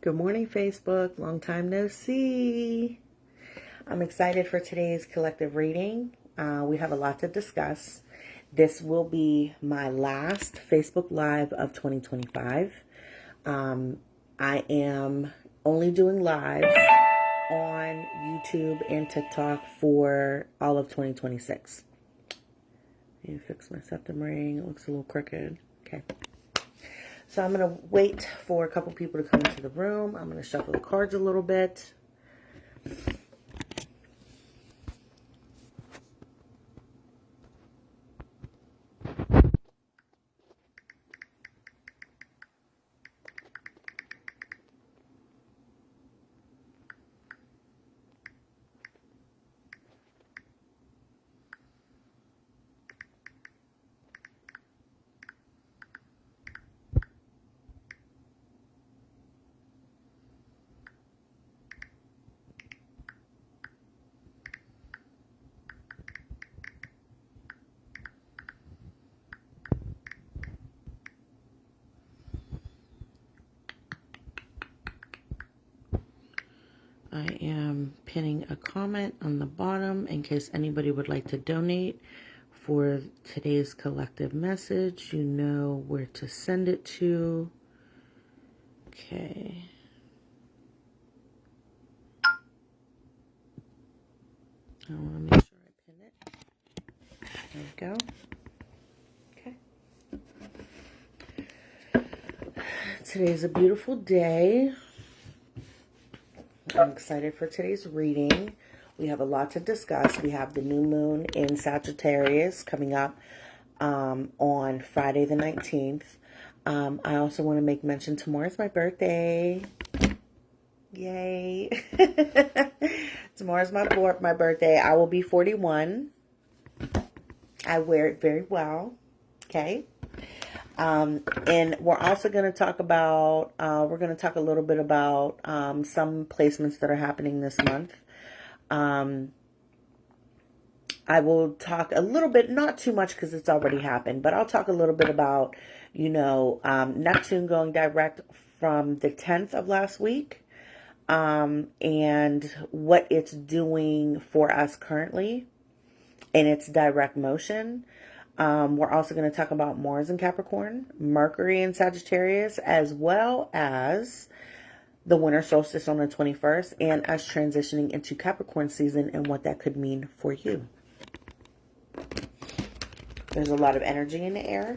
Good morning, Facebook. Long time no see. I'm excited for today's collective reading. We have a lot to discuss. This will be my last Facebook Live of 2025. I am only doing lives on YouTube and TikTok for all of 2026. Let me fix my septum ring. It looks a little crooked. Okay. So I'm going to wait for a couple people to come into the room. I'm going to shuffle the cards a little bit. I am pinning a comment on the bottom in case anybody would like to donate for today's collective message. You know where to send it to. Okay. I want to make sure I pin it. There we go. Okay. Today's a beautiful day. I'm excited for today's reading. We have a lot to discuss. We have the new moon in Sagittarius coming up on Friday the 19th. I also want to make mention tomorrow's my birthday. Yay. Tomorrow's my birthday. I will be 41. I wear it very well. Okay. And we're also going to talk about, we're going to talk a little bit about some placements that are happening this month. I will talk a little bit, not too much because it's already happened, but I'll talk a little bit about, Neptune going direct from the 10th of last week, and what it's doing for us currently in its direct motion. We're also going to talk about Mars in Capricorn, Mercury in Sagittarius, as well as the winter solstice on the 21st and us transitioning into Capricorn season and what that could mean for you. There's a lot of energy in the air.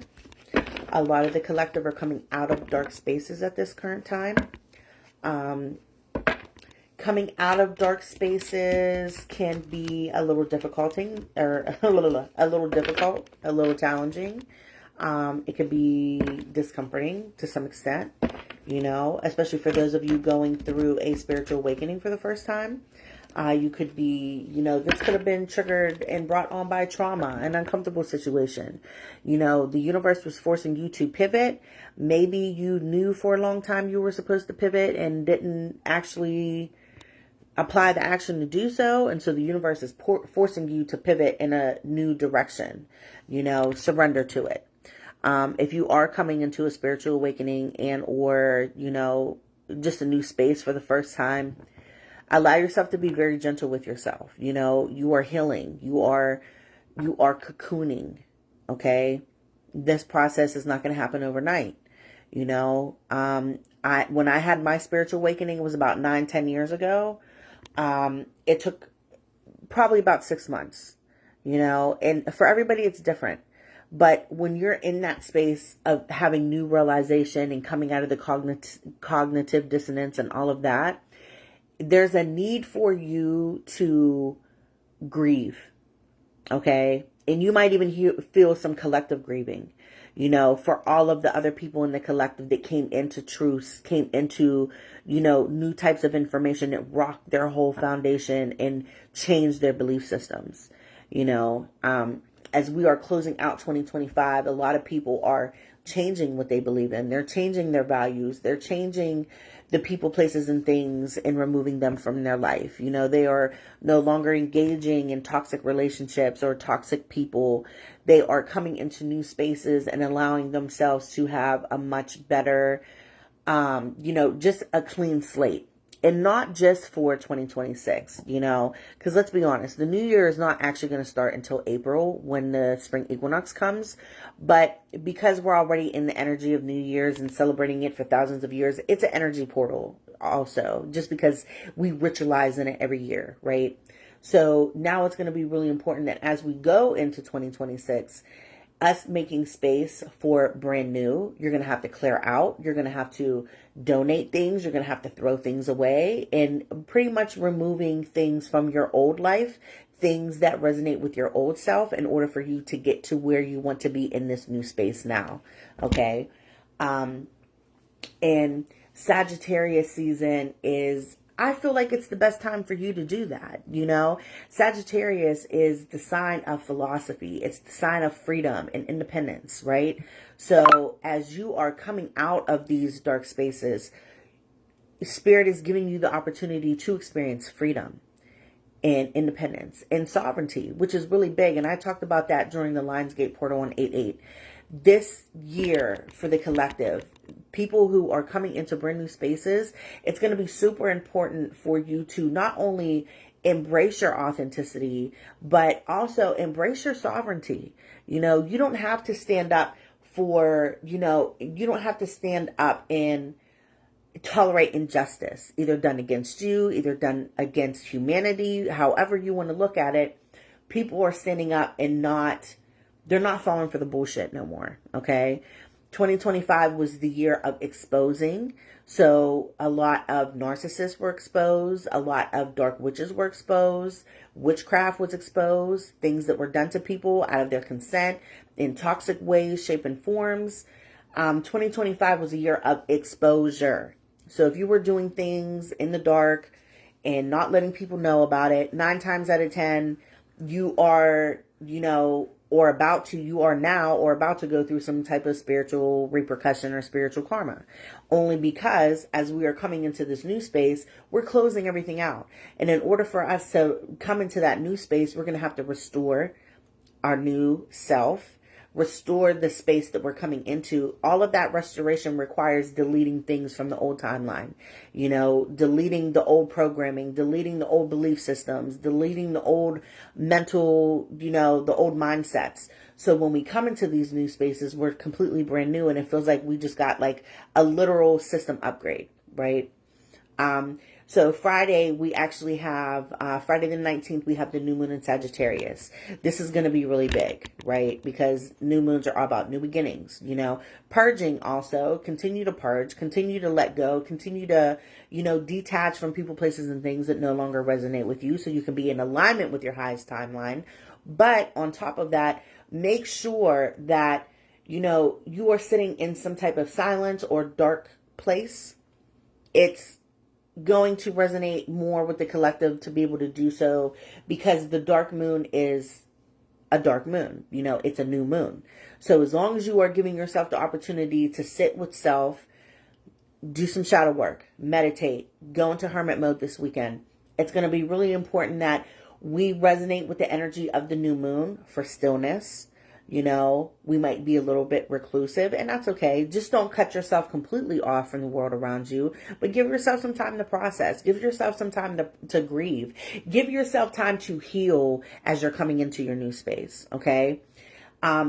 A lot of the collective are coming out of dark spaces at this current time. Coming out of dark spaces can be a little difficult, or a little difficult, a little challenging. It could be discomforting to some extent, especially for those of you going through a spiritual awakening for the first time. You could be, this could have been triggered and brought on by trauma, an uncomfortable situation. The universe was forcing you to pivot. Maybe you knew for a long time you were supposed to pivot and didn't actually apply the action to do so, and so the universe is forcing you to pivot in a new direction. Surrender to it. If you are coming into a spiritual awakening and or just a new space for the first time, allow yourself to be very gentle with yourself. You are healing. You are cocooning. Okay, this process is not going to happen overnight. When I had my spiritual awakening, it was about 9-10 years ago. It took probably about 6 months, and for everybody it's different. But when you're in that space of having new realization and coming out of the cognitive dissonance and all of that, there's a need for you to grieve. Okay. And you might even feel some collective grieving, for all of the other people in the collective that came into truths, came into, new types of information that rocked their whole foundation and changed their belief systems. As we are closing out 2025, a lot of people are changing what they believe in. They're changing their values. They're changing the people, places, and things and removing them from their life. They are no longer engaging in toxic relationships or toxic people. They are coming into new spaces and allowing themselves to have a much better just a clean slate. And not just for 2026, because let's be honest, the new year is not actually going to start until April when the spring equinox comes. But because we're already in the energy of New Year's and celebrating it for thousands of years, it's an energy portal also, just because we ritualize in it every year, right? So now it's going to be really important that as we go into 2026, us making space for brand new, you're going to have to clear out. You're going to have to donate things. You're going to have to throw things away, and pretty much removing things from your old life, things that resonate with your old self in order for you to get to where you want to be in this new space now. Okay. And Sagittarius season is, I feel like it's the best time for you to do that. Sagittarius is the sign of philosophy. It's the sign of freedom and independence, right? So as you are coming out of these dark spaces, Spirit is giving you the opportunity to experience freedom and independence and sovereignty, which is really big. And I talked about that during the Lionsgate portal on 8/8. This year for the collective, people who are coming into brand new spaces, it's going to be super important for you to not only embrace your authenticity, but also embrace your sovereignty. You don't have to stand up you don't have to stand up and tolerate injustice, either done against you, either done against humanity, however you want to look at it. People are standing up and they're not falling for the bullshit no more. Okay. 2025 was the year of exposing. So a lot of narcissists were exposed. A lot of dark witches were exposed. Witchcraft was exposed. Things that were done to people out of their consent in toxic ways, shape, and forms. 2025 was a year of exposure. So if you were doing things in the dark and not letting people know about it, 9 times out of 10, you are, you are now or about to go through some type of spiritual repercussion or spiritual karma. Only because as we are coming into this new space, we're closing everything out. And in order for us to come into that new space, we're going to have to restore our new self, restore the space that we're coming into. All of that restoration requires deleting things from the old timeline, deleting the old programming, deleting the old belief systems, deleting the old mental, the old mindsets. So when we come into these new spaces, we're completely brand new, and it feels like we just got like a literal system upgrade, right? So Friday, we actually have, Friday the 19th, we have the new moon in Sagittarius. This is going to be really big, right? Because new moons are all about new beginnings, purging also, continue to purge, continue to let go, continue to, detach from people, places, and things that no longer resonate with you so you can be in alignment with your highest timeline. But on top of that, make sure that, you are sitting in some type of silence or dark place. It's going to resonate more with the collective to be able to do so, because the dark moon is a dark moon. It's a new moon. So as long as you are giving yourself the opportunity to sit with self, do some shadow work, meditate, go into hermit mode this weekend, it's going to be really important that we resonate with the energy of the new moon for stillness. We might be a little bit reclusive, and that's okay. Just don't cut yourself completely off from the world around you, but give yourself some time to process. Give yourself some time to grieve. Give yourself time to heal as you're coming into your new space, okay?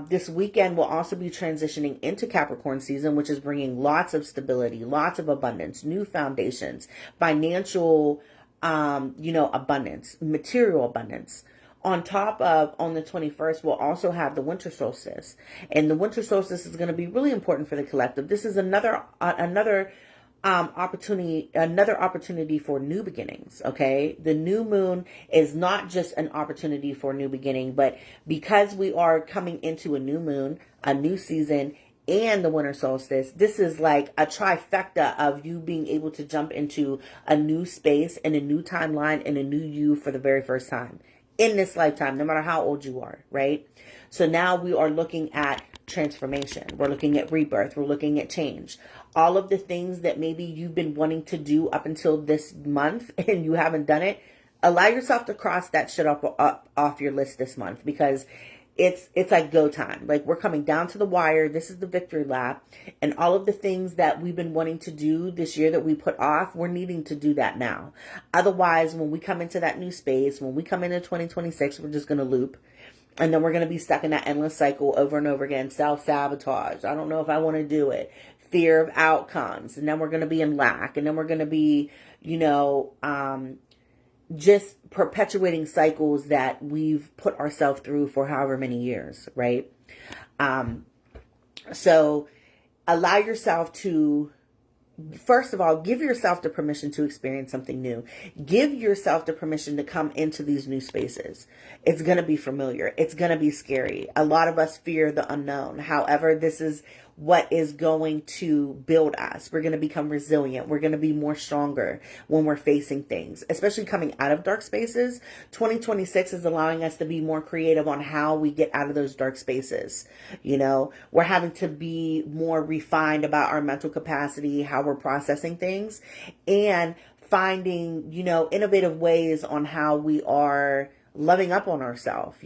This weekend will also be transitioning into Capricorn season, which is bringing lots of stability, lots of abundance, new foundations, financial, abundance, material abundance. On top of, on the 21st, we'll also have the winter solstice. And the winter solstice is going to be really important for the collective. This is another opportunity for new beginnings, okay? The new moon is not just an opportunity for a new beginning, but because we are coming into a new moon, a new season, and the winter solstice, this is like a trifecta of you being able to jump into a new space and a new timeline and a new you for the very first time in this lifetime, no matter how old you are, right? So now we are looking at transformation. We're looking at rebirth. We're looking at change. All of the things that maybe you've been wanting to do up until this month and you haven't done it, allow yourself to cross that shit off your list this month, because it's like go time. Like, we're coming down to the wire. This is the victory lap. And all of the things that we've been wanting to do this year that we put off, we're needing to do that now. Otherwise, when we come into that new space, when we come into 2026, we're just going to loop. And then we're going to be stuck in that endless cycle over and over again. Self-sabotage. I don't know if I want to do it. Fear of outcomes. And then we're going to be in lack. And then we're going to be, just perpetuating cycles that we've put ourselves through for however many years, right? So allow yourself to, first of all, give yourself the permission to experience something new. Give yourself the permission to come into these new spaces. It's going to be familiar. It's going to be scary. A lot of us fear the unknown. However, this is what is going to build us. We're going to become resilient. We're going to be more stronger when we're facing things, especially coming out of dark spaces. 2026 is allowing us to be more creative on how we get out of those dark spaces. We're having to be more refined about our mental capacity, how we're processing things, and finding, innovative ways on how we are loving up on ourselves,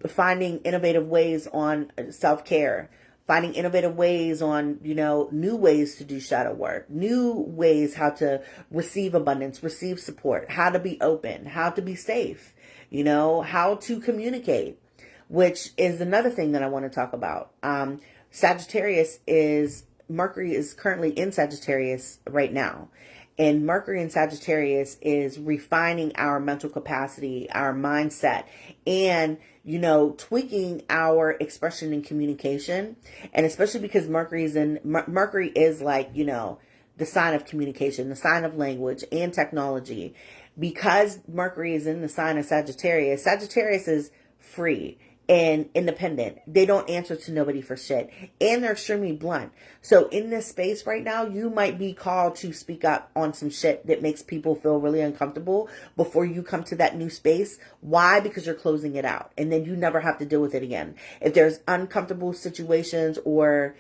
finding innovative ways on self-care, finding innovative ways on, new ways to do shadow work, new ways how to receive abundance, receive support, how to be open, how to be safe, how to communicate, which is another thing that I want to talk about. Mercury is currently in Sagittarius right now. And Mercury in Sagittarius is refining our mental capacity, our mindset, and, tweaking our expression and communication. And especially because Mercury is like, the sign of communication, the sign of language and technology. Because Mercury is in the sign of Sagittarius, Sagittarius is free and independent. They don't answer to nobody for shit. And they're extremely blunt. So in this space right now, you might be called to speak up on some shit that makes people feel really uncomfortable before you come to that new space. Why? Because you're closing it out. And then you never have to deal with it again. If there's uncomfortable situations or,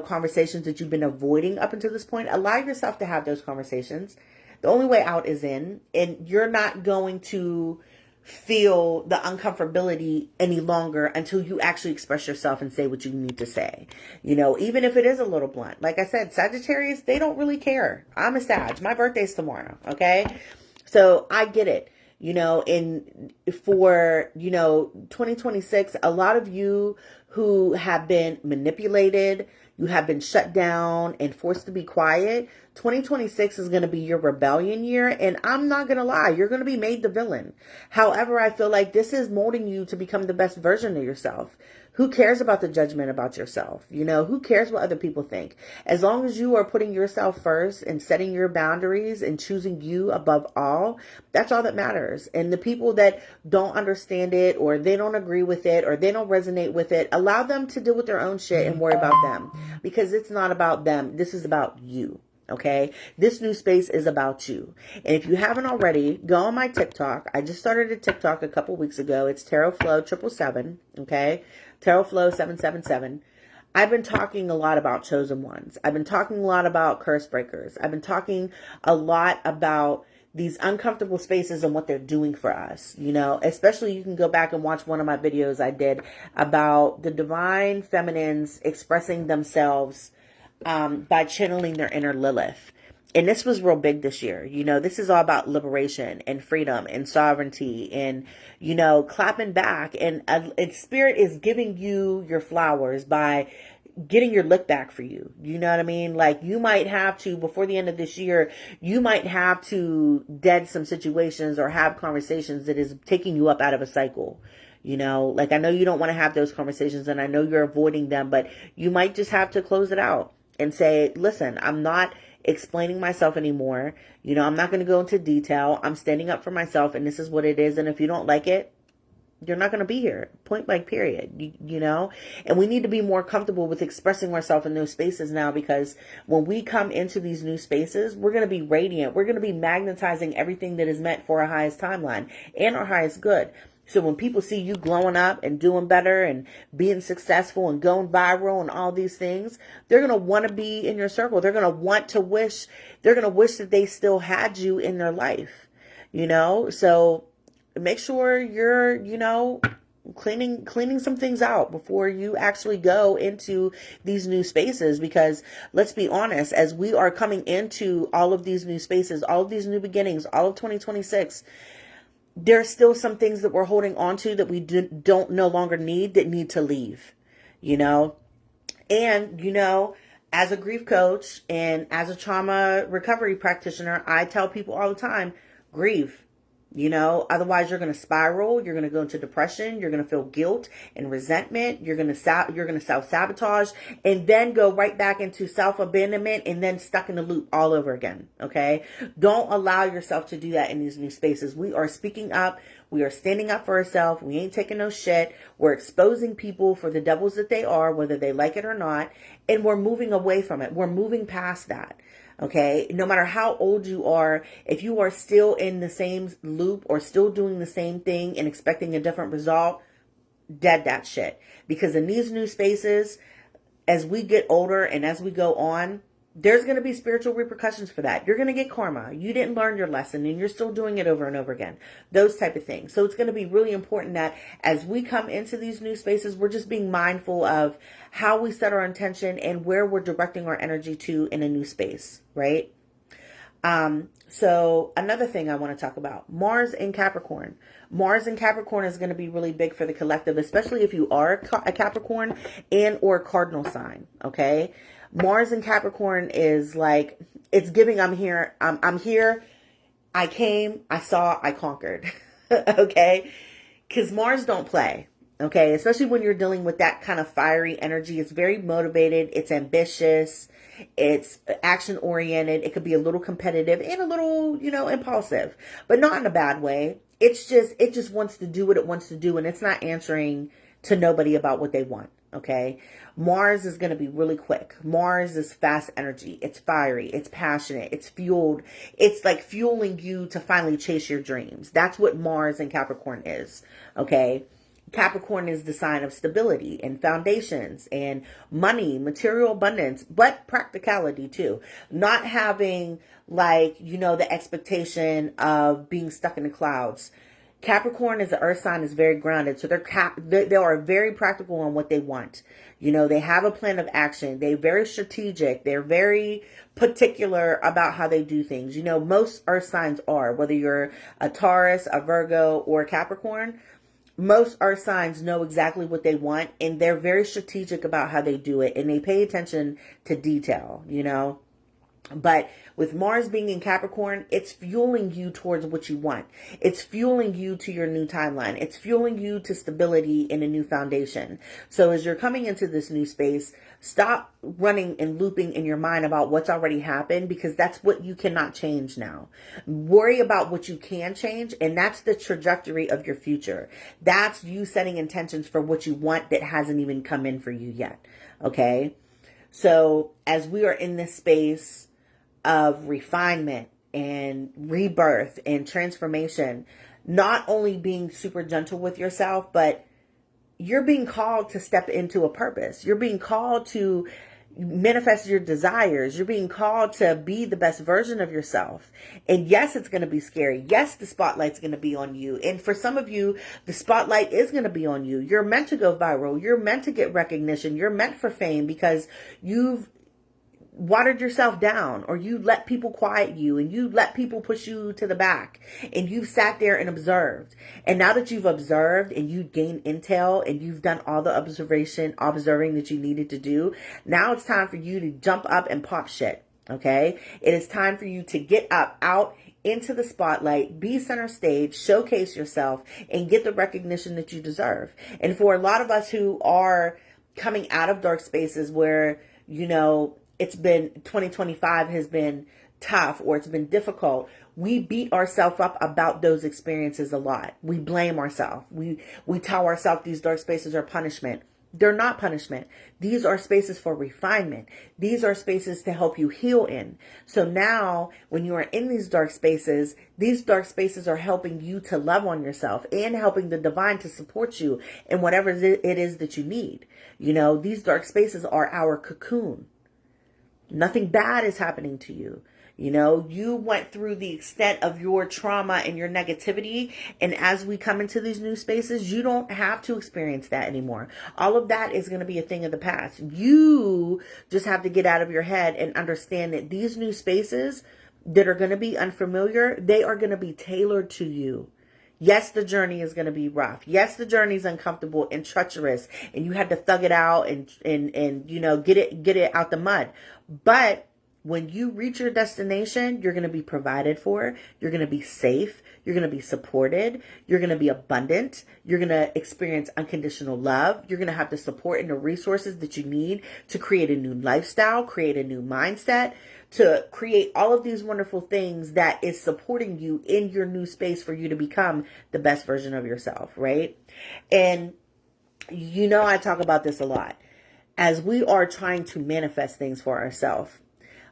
conversations that you've been avoiding up until this point, allow yourself to have those conversations. The only way out is in. And you're not going to feel the uncomfortability any longer until you actually express yourself and say what you need to say. Even if it is a little blunt. Like I said, Sagittarius, they don't really care. I'm a Sag. My birthday's tomorrow. Okay. So I get it. And for, 2026, a lot of you who have been manipulated, you have been shut down and forced to be quiet. 2026 is going to be your rebellion year. And I'm not going to lie, you're going to be made the villain. However, I feel like this is molding you to become the best version of yourself. Who cares about the judgment about yourself? Who cares what other people think? As long as you are putting yourself first and setting your boundaries and choosing you above all, that's all that matters. And the people that don't understand it, or they don't agree with it, or they don't resonate with it, allow them to deal with their own shit and worry about them. Because it's not about them. This is about you. Okay, this new space is about you. And if you haven't already, go on my TikTok. I just started a TikTok a couple weeks ago. It's tarot.flo 777. Okay, tarot.flo 777. I've been talking a lot about chosen ones. I've been talking a lot about curse breakers. I've been talking a lot about these uncomfortable spaces and what they're doing for us. Especially you can go back and watch one of my videos I did about the divine feminines expressing themselves by channeling their inner Lilith. And this was real big this year. This is all about liberation and freedom and sovereignty and, clapping back. And Spirit is giving you your flowers by getting your lick back for you. You know what I mean? Like, you might have to, before the end of this year, you might have to dead some situations or have conversations that is taking you up out of a cycle. Like, I know you don't want to have those conversations and I know you're avoiding them, but you might just have to close it out and say, listen, I'm not explaining myself anymore. I'm not going to go into detail. I'm standing up for myself and this is what it is. And if you don't like it, you're not going to be here. Point blank, period. And we need to be more comfortable with expressing ourselves in those spaces now, because when we come into these new spaces, we're going to be radiant. We're going to be magnetizing everything that is meant for our highest timeline and our highest good. So when people see you glowing up and doing better and being successful and going viral and all these things, they're going to want to be in your circle. They're going to wish that they still had you in their life, So make sure you're, cleaning some things out before you actually go into these new spaces. Because let's be honest, as we are coming into all of these new spaces, all of these new beginnings, all of 2026, there's still some things that we're holding on to that we don't no longer need, that need to leave, you know? And, you know, as a grief coach and as a trauma recovery practitioner, I tell people all the time, grieve. You know, otherwise you're going to spiral. You're going to go into depression. You're going to feel guilt and resentment. You're going to self-sabotage, and then go right back into self-abandonment, and then stuck in the loop all over again. Okay. Don't allow yourself to do that in these new spaces. We are speaking up. We are standing up for ourselves. We ain't taking no shit. We're exposing people for the devils that they are, whether they like it or not. And we're moving away from it. We're moving past that. Okay, no matter how old you are, if you are still in the same loop or still doing the same thing and expecting a different result, dead that shit. Because in these new spaces, as we get older and as we go on, there's going to be spiritual repercussions for that. You're going to get karma. You didn't learn your lesson and you're still doing it over and over again. Those type of things. So it's going to be really important that as we come into these new spaces, we're just being mindful of how we set our intention and where we're directing our energy to in a new space, right? So another thing I want to talk about, Mars in Capricorn. Mars in Capricorn is going to be really big for the collective, especially if you are a Capricorn and or a cardinal sign. Okay. Mars in Capricorn is like, it's giving, I'm here. I'm here. I came, I saw, I conquered. Okay. Cause Mars don't play. Okay. Especially when you're dealing with that kind of fiery energy. It's very motivated. It's ambitious. It's action oriented. It could be a little competitive and a little, you know, impulsive, but not in a bad way. It just wants to do what it wants to do. And it's not answering to nobody about what they want. Okay. Mars is going to be really quick. Mars is fast energy. It's fiery. It's passionate. It's fueled. It's like fueling you to finally chase your dreams. That's what Mars and Capricorn is. Okay. Capricorn is the sign of stability and foundations and money, material abundance, but practicality too. Not having like, you know, the expectation of being stuck in the clouds. Capricorn as an earth sign is very grounded. So they are very practical on what they want. You know, they have a plan of action. They're very strategic. They're very particular about how they do things. You know, most earth signs are, whether you're a Taurus, a Virgo, or a Capricorn, most earth signs know exactly what they want, and they're very strategic about how they do it, and they pay attention to detail, you know. But with Mars being in Capricorn, it's fueling you towards what you want. It's fueling you to your new timeline. It's fueling you to stability in a new foundation. So as you're coming into this new space, stop running and looping in your mind about what's already happened, because that's what you cannot change now. Worry about what you can change, and that's the trajectory of your future. That's you setting intentions for what you want that hasn't even come in for you yet. Okay? So as we are in this space of refinement and rebirth and transformation, not only being super gentle with yourself, but you're being called to step into a purpose. You're being called to manifest your desires. You're being called to be the best version of yourself. And yes, it's going to be scary. Yes, the spotlight's going to be on you. And for some of you, the spotlight is going to be on you. You're meant to go viral. You're meant to get recognition. You're meant for fame because you've watered yourself down, or you let people quiet you, and you let people push you to the back, and you've sat there and observed. And now that you've observed and you gained intel and you've done all the observing that you needed to do, now it's time for you to jump up and pop shit. Okay. It is time for you to get up out into the spotlight, be center stage, showcase yourself, and get the recognition that you deserve. And for a lot of us who are coming out of dark spaces where, you know, it's been 2025 has been tough or it's been difficult, we beat ourselves up about those experiences a lot. We blame ourselves. We tell ourselves these dark spaces are punishment. They're not punishment. These are spaces for refinement. These are spaces to help you heal in. So now when you are in these dark spaces are helping you to love on yourself and helping the divine to support you in whatever it is that you need. You know, these dark spaces are our cocoon. Nothing bad is happening to you. You know, you went through the extent of your trauma and your negativity. And as we come into these new spaces, you don't have to experience that anymore. All of that is going to be a thing of the past. You just have to get out of your head and understand that these new spaces that are going to be unfamiliar, they are going to be tailored to you. Yes, the journey is going to be rough. Yes, the journey is uncomfortable and treacherous, and you had to thug it out and you know, get it out the mud. But when you reach your destination, you're going to be provided for. You're going to be safe. You're going to be supported. You're going to be abundant. You're going to experience unconditional love. You're going to have the support and the resources that you need to create a new lifestyle, create a new mindset, to create all of these wonderful things that is supporting you in your new space for you to become the best version of yourself, right? And you know, I talk about this a lot. As we are trying to manifest things for ourselves,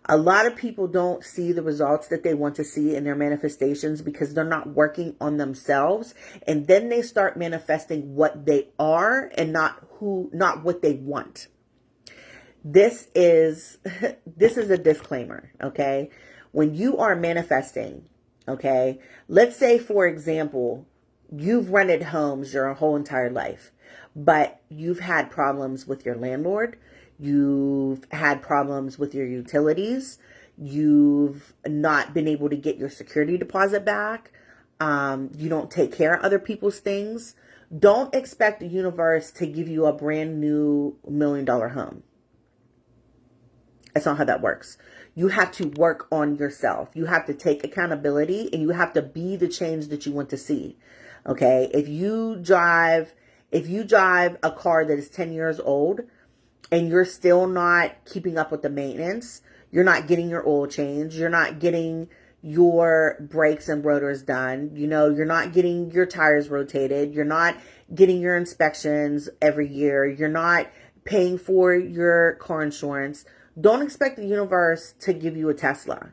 a lot of people don't see the results that they want to see in their manifestations because they're not working on themselves. And then they start manifesting what they are and not what they want. This is a disclaimer, okay? When you are manifesting, okay, let's say, for example, you've rented homes your whole entire life, but you've had problems with your landlord, you've had problems with your utilities, you've not been able to get your security deposit back, you don't take care of other people's things. Don't expect the universe to give you a brand new $1 million home. That's not how that works. You have to work on yourself. You have to take accountability and you have to be the change that you want to see. Okay. If you drive a car that is 10 years old and you're still not keeping up with the maintenance, you're not getting your oil changed, you're not getting your brakes and rotors done, you know, you're not getting your tires rotated, you're not getting your inspections every year, you're not paying for your car insurance, don't expect the universe to give you a Tesla.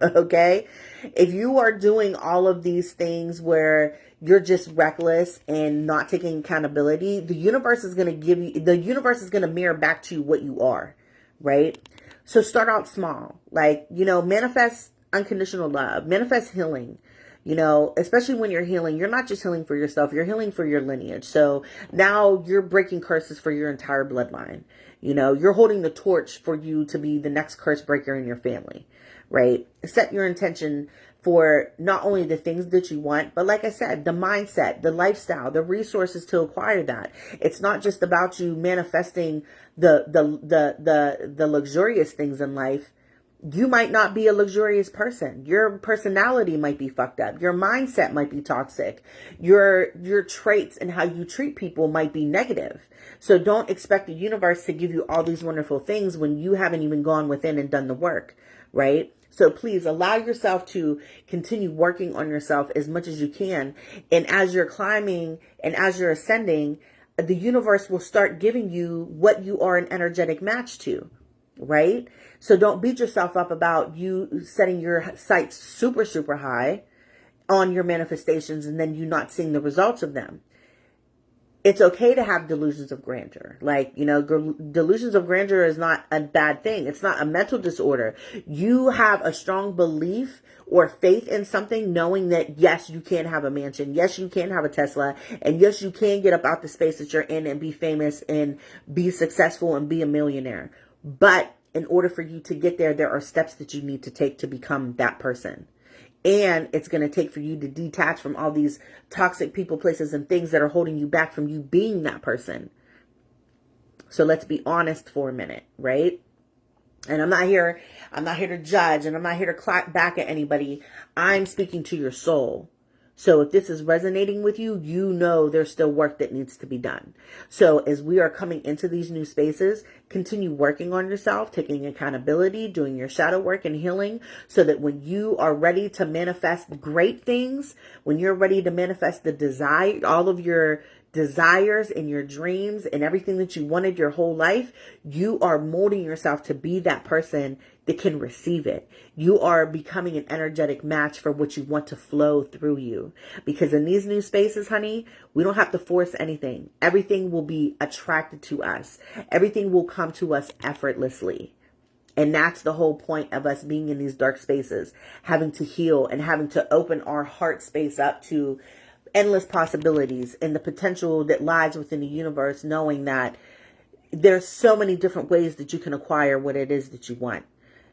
Okay? If you are doing all of these things where you're just reckless and not taking accountability, the universe is going to mirror back to you what you are, right? So start out small. Like, you know, manifest unconditional love, manifest healing. You know, especially when you're healing, you're not just healing for yourself, you're healing for your lineage. So now you're breaking curses for your entire bloodline. You know, you're holding the torch for you to be the next curse breaker in your family, right? Set your intention for not only the things that you want, but like I said, the mindset, the lifestyle, the resources to acquire that. It's not just about you manifesting the luxurious things in life. You might not be a luxurious person. Your personality might be fucked up. Your mindset might be toxic. Your traits and how you treat people might be negative. So don't expect the universe to give you all these wonderful things when you haven't even gone within and done the work, right? So please allow yourself to continue working on yourself as much as you can. And as you're climbing and as you're ascending, the universe will start giving you what you are an energetic match to. Right? So don't beat yourself up about you setting your sights super, super high on your manifestations and then you not seeing the results of them. It's okay to have delusions of grandeur. Like, you know, delusions of grandeur is not a bad thing. It's not a mental disorder. You have a strong belief or faith in something, knowing that, yes, you can have a mansion. Yes, you can have a Tesla. And yes, you can get up out the space that you're in and be famous and be successful and be a millionaire. But in order for you to get there are steps that you need to take to become that person. And it's going to take for you to detach from all these toxic people, places, and things that are holding you back from you being that person. So let's be honest for a minute, right? And I'm not here to judge, and I'm not here to clap back at anybody. I'm speaking to your soul. So if this is resonating with you, you know there's still work that needs to be done. So as we are coming into these new spaces, continue working on yourself, taking accountability, doing your shadow work and healing, so that when you are ready to manifest great things, when you're ready to manifest the desire, all of your desires and your dreams and everything that you wanted your whole life, you are molding yourself to be that person that can receive it. You are becoming an energetic match for what you want to flow through you. Because in these new spaces, honey, we don't have to force anything. Everything will be attracted to us. Everything will come to us effortlessly. And that's the whole point of us being in these dark spaces, having to heal and having to open our heart space up to endless possibilities and the potential that lies within the universe, knowing that there's so many different ways that you can acquire what it is that you want.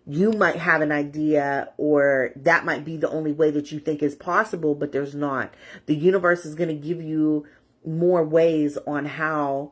You might have an idea, or that might be the only way that you think is possible, but there's not. The universe is going to give you more ways on how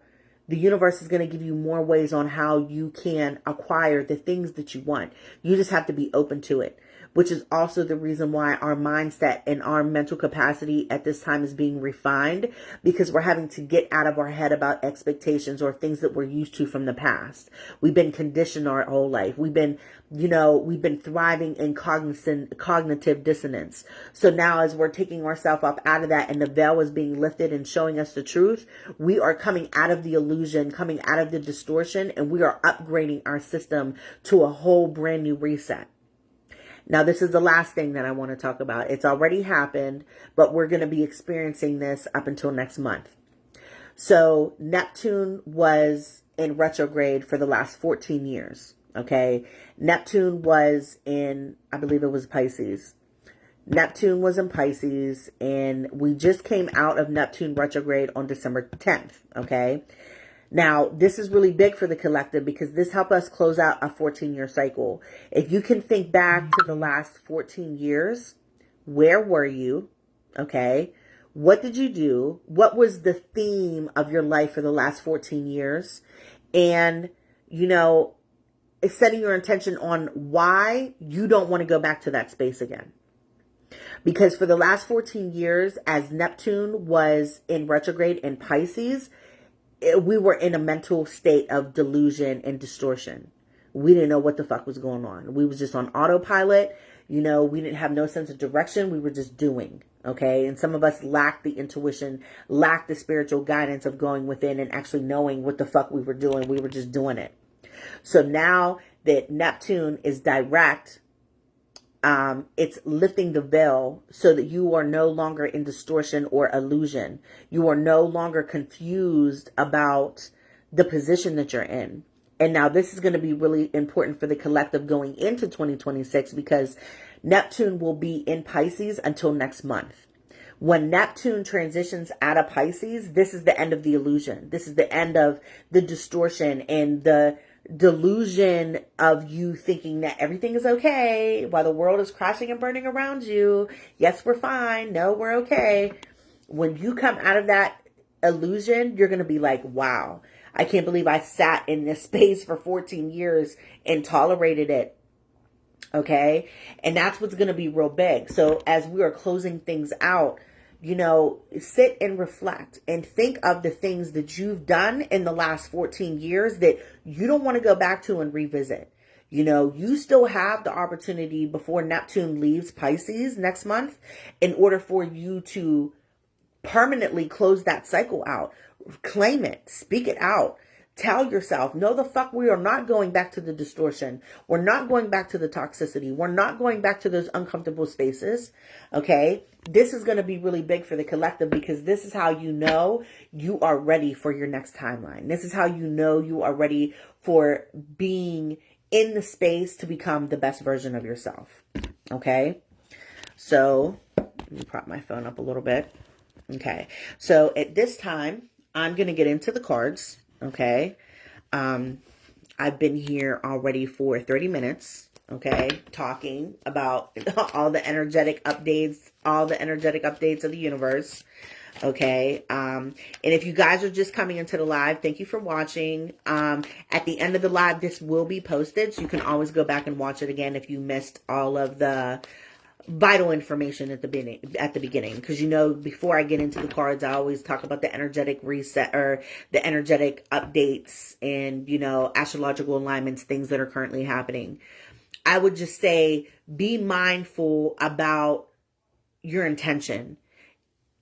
you can acquire the things that you want. You just have to be open to it, which is also the reason why our mindset and our mental capacity at this time is being refined, because we're having to get out of our head about expectations or things that we're used to from the past. We've been conditioned our whole life. We've been thriving in cognitive dissonance. So now as we're taking ourselves up out of that and the veil is being lifted and showing us the truth, we are coming out of the illusion, coming out of the distortion, and we are upgrading our system to a whole brand new reset. Now, this is the last thing that I want to talk about. It's already happened, but we're going to be experiencing this up until next month. So Neptune was in retrograde for the last 14 years. Okay. Neptune was in, I believe it was Pisces. Neptune was in Pisces, and we just came out of Neptune retrograde on December 10th. Okay. Now, this is really big for the collective because this helped us close out a 14-year cycle. If you can think back to the last 14 years, where were you? Okay. What did you do? What was the theme of your life for the last 14 years? And, setting your intention on why you don't want to go back to that space again. Because for the last 14 years, as Neptune was in retrograde in Pisces, we were in a mental state of delusion and distortion. We didn't know what the fuck was going on. We was just on autopilot. We didn't have no sense of direction. We were just doing. Okay. And some of us lacked the intuition, lacked the spiritual guidance of going within and actually knowing what the fuck we were doing. We were just doing it. So now that Neptune is direct, it's lifting the veil so that you are no longer in distortion or illusion. You are no longer confused about the position that you're in. And now this is going to be really important for the collective going into 2026, because Neptune will be in Pisces until next month. When Neptune transitions out of Pisces, this is the end of the illusion. This is the end of the distortion and the delusion of you thinking that everything is okay while the world is crashing and burning around you. Yes, we're fine. No, we're okay. When you come out of that illusion, you're going to be like, wow, I can't believe I sat in this space for 14 years and tolerated it. Okay. And that's what's going to be real big. So as we are closing things out, sit and reflect and think of the things that you've done in the last 14 years that you don't want to go back to and revisit. You still have the opportunity before Neptune leaves Pisces next month in order for you to permanently close that cycle out. Claim it, speak it out. Tell yourself, no, the fuck, we are not going back to the distortion. We're not going back to the toxicity. We're not going back to those uncomfortable spaces. Okay. This is going to be really big for the collective, because this is how you are ready for your next timeline. This is how you are ready for being in the space to become the best version of yourself. Okay. So let me prop my phone up a little bit. Okay. So at this time, I'm going to get into the cards. Okay. I've been here already for 30 minutes. Okay. Talking about all the energetic updates of the universe. Okay. And if you guys are just coming into the live, thank you for watching. At the end of the live, this will be posted, so you can always go back and watch it again if you missed all of the vital information at the beginning, because before I get into the cards, I always talk about the energetic reset or the energetic updates and astrological alignments, things that are currently happening. I would just say be mindful about your intention.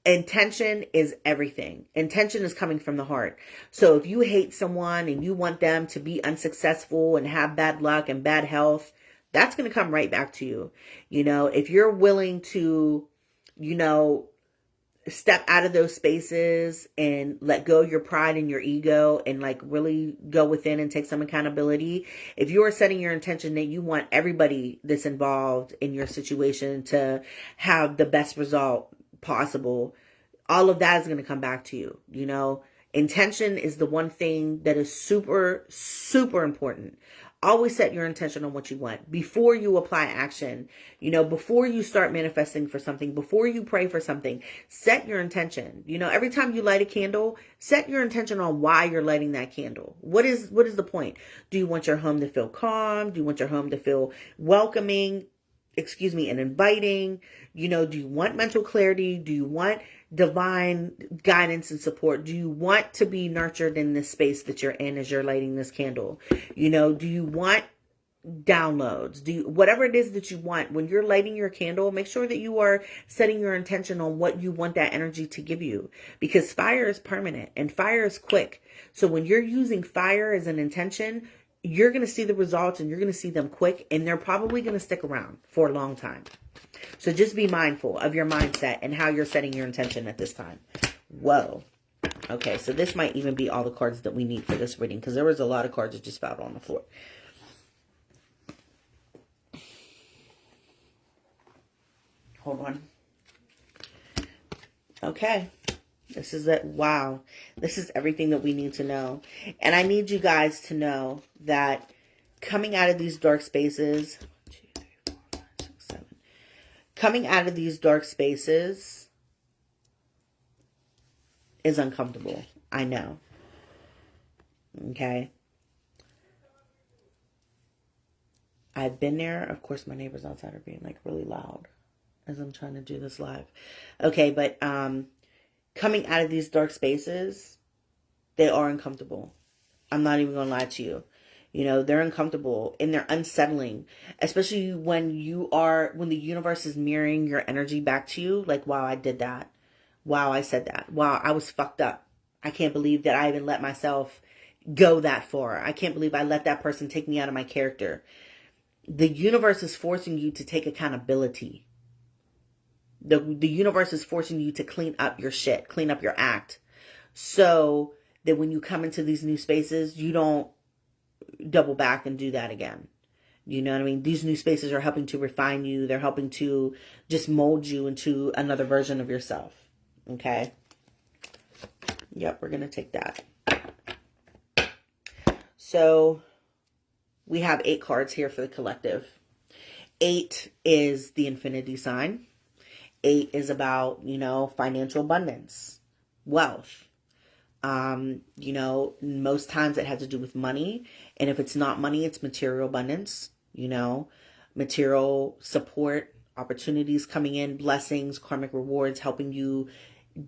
Intention is everything. Intention is coming from the heart. So if you hate someone and you want them to be unsuccessful and have bad luck and bad health, that's going to come right back to you. You know, if you're willing to, you know, step out of those spaces and let go of your pride and your ego and like really go within and take some accountability. If you are setting your intention that you want everybody that's involved in your situation to have the best result possible, all of that is going to come back to you. You know, intention is the one thing that is super, super important. Always set your intention on what you want before you apply action. You know, before you start manifesting for something, before you pray for something, set your intention. You know, every time you light a candle, set your intention on why you're lighting that candle. What is the point? Do you want your home to feel calm? Do you want your home to feel welcoming? And inviting? You know, do you want mental clarity? Do you want divine guidance and support? Do you want to be nurtured in this space that you're in as you're lighting this candle? You know, do you want downloads? Whatever it is that you want, when you're lighting your candle, make sure that you are setting your intention on what you want that energy to give you, because fire is permanent and fire is quick. So when you're using fire as an intention, you're going to see the results and you're going to see them quick, and they're probably going to stick around for a long time. So just be mindful of your mindset and how you're setting your intention at this time. Whoa. Okay, so this might even be all the cards that we need for this reading, because there was a lot of cards that just fell on the floor. Hold on. Okay. This is it. Wow. This is everything that we need to know. And I need you guys to know that coming out of these dark spaces, 1, 2, 3, 4, 5, 6, 7, coming out of these dark spaces is uncomfortable. I know. Okay. I've been there. Of course, my neighbors outside are being like really loud as I'm trying to do this live. Okay, but coming out of these dark spaces, they are uncomfortable. I'm not even going to lie to you. You know, they're uncomfortable and they're unsettling, especially when the universe is mirroring your energy back to you. Like, wow, I did that. Wow, I said that. Wow, I was fucked up. I can't believe that I even let myself go that far. I can't believe I let that person take me out of my character. The universe is forcing you to take accountability. The universe is forcing you to clean up your shit, clean up your act, so that when you come into these new spaces, you don't double back and do that again. You know what I mean? These new spaces are helping to refine you. They're helping to just mold you into another version of yourself. Okay? Yep, we're going to take that. So we have 8 cards here for the collective. 8 is the infinity sign. 8 is about, you know, financial abundance, wealth. You know, most times it has to do with money. And if it's not money, it's material abundance, you know, material support, opportunities coming in, blessings, karmic rewards, helping you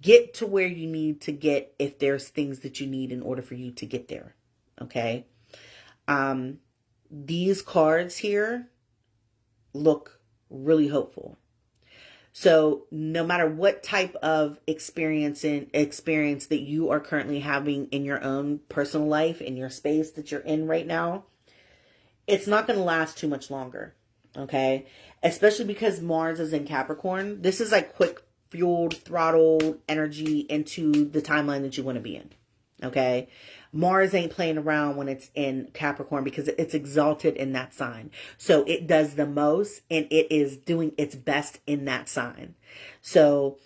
get to where you need to get if there's things that you need in order for you to get there. Okay. These cards here look really hopeful. So no matter what type of experience that you are currently having in your own personal life, in your space that you're in right now, it's not going to last too much longer. Okay. Especially because Mars is in Capricorn. This is like quick fueled, throttled energy into the timeline that you want to be in. Okay. Mars ain't playing around when it's in Capricorn because it's exalted in that sign. So it does the most and it is doing its best in that sign. So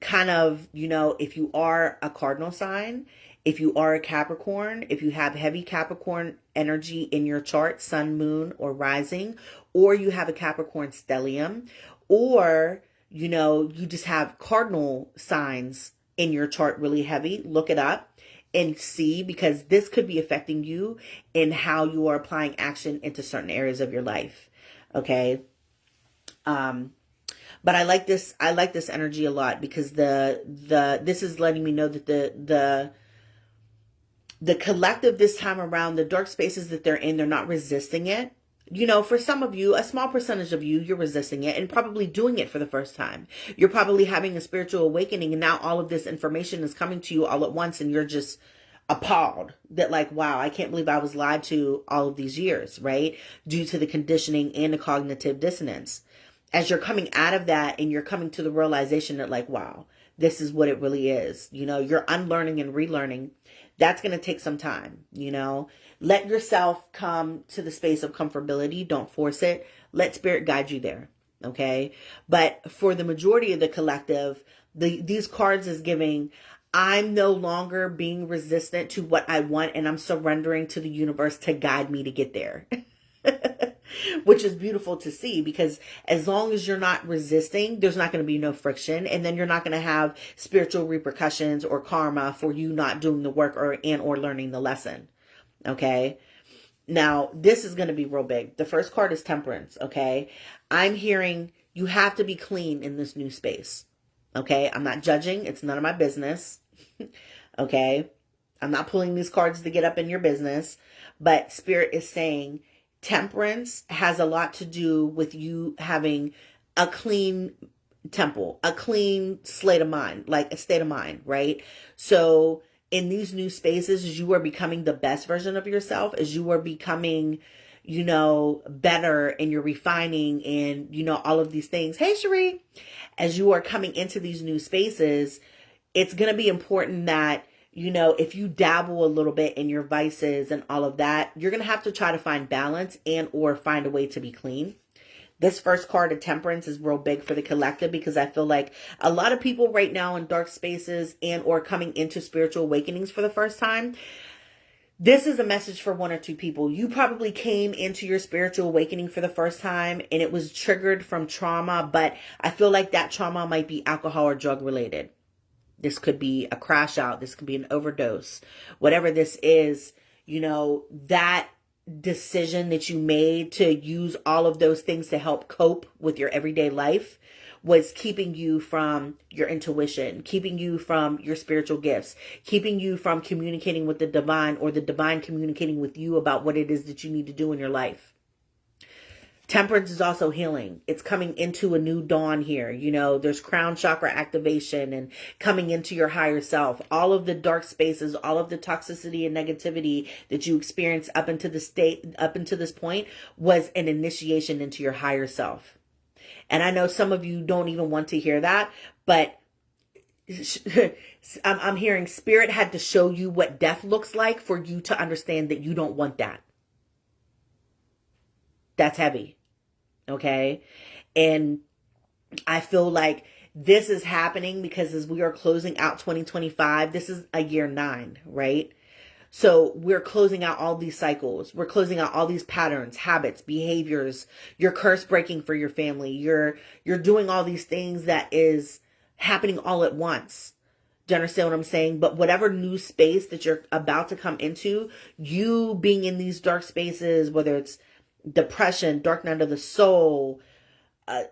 kind of, you know, if you are a cardinal sign, if you are a Capricorn, if you have heavy Capricorn energy in your chart, sun, moon, or rising, or you have a Capricorn stellium, or, you know, you just have cardinal signs in your chart really heavy, look it up and see, because this could be affecting you in how you are applying action into certain areas of your life. Okay. But I like this energy a lot because this is letting me know that the collective this time around, the dark spaces that they're in, they're not resisting it. you know, for some of you, a small percentage of you, you're resisting it and probably doing it for the first time. You're probably having a spiritual awakening, and now all of this information is coming to you all at once, and you're just appalled that, like, wow, I can't believe I was lied to all of these years, right? Due to the conditioning and the cognitive dissonance. As you're coming out of that and you're coming to the realization that, like, wow, this is what it really is. You know, you're unlearning and relearning. That's going to take some time, you know. Let yourself come to the space of comfortability. Don't force it. Let spirit guide you there. Okay. But for the majority of the collective, these cards is giving, I'm no longer being resistant to what I want, and I'm surrendering to the universe to guide me to get there. Which is beautiful to see, because as long as you're not resisting, there's not going to be no friction, and then you're not going to have spiritual repercussions or karma for you not doing the work or learning the lesson. Okay. Now, this is going to be real big. The first card is Temperance. Okay. I'm hearing you have to be clean in this new space. Okay. I'm not judging. It's none of my business. Okay. I'm not pulling these cards to get up in your business, but Spirit is saying Temperance has a lot to do with you having a clean temple, a clean slate of mind, like a state of mind, right? So in these new spaces, as you are becoming the best version of yourself, as you are becoming, you know, better, and you're refining and, you know, all of these things. Hey, Cherie, as you are coming into these new spaces, it's going to be important that, you know, if you dabble a little bit in your vices and all of that, you're going to have to try to find balance and or find a way to be clean. This first card of Temperance is real big for the collective, because I feel like a lot of people right now in dark spaces and or coming into spiritual awakenings for the first time. This is a message for one or two people. You probably came into your spiritual awakening for the first time and it was triggered from trauma, but I feel like that trauma might be alcohol or drug related. This could be a crash out. This could be an overdose. Whatever this is, you know, that decision that you made to use all of those things to help cope with your everyday life was keeping you from your intuition, keeping you from your spiritual gifts, keeping you from communicating with the divine, or the divine communicating with you about what it is that you need to do in your life. Temperance is also healing. It's coming into a new dawn here. You know, there's crown chakra activation and coming into your higher self. All of the dark spaces, all of the toxicity and negativity that you experienced up into this point was an initiation into your higher self. And I know some of you don't even want to hear that, but I'm hearing Spirit had to show you what death looks like for you to understand that you don't want that. That's heavy. Okay. And I feel like this is happening because as we are closing out 2025, this is a year 9, right? So we're closing out all these cycles. We're closing out all these patterns, habits, behaviors. You're curse breaking for your family. You're doing all these things that is happening all at once. Do you understand what I'm saying? But whatever new space that you're about to come into, you being in these dark spaces, whether it's depression, dark night of the soul,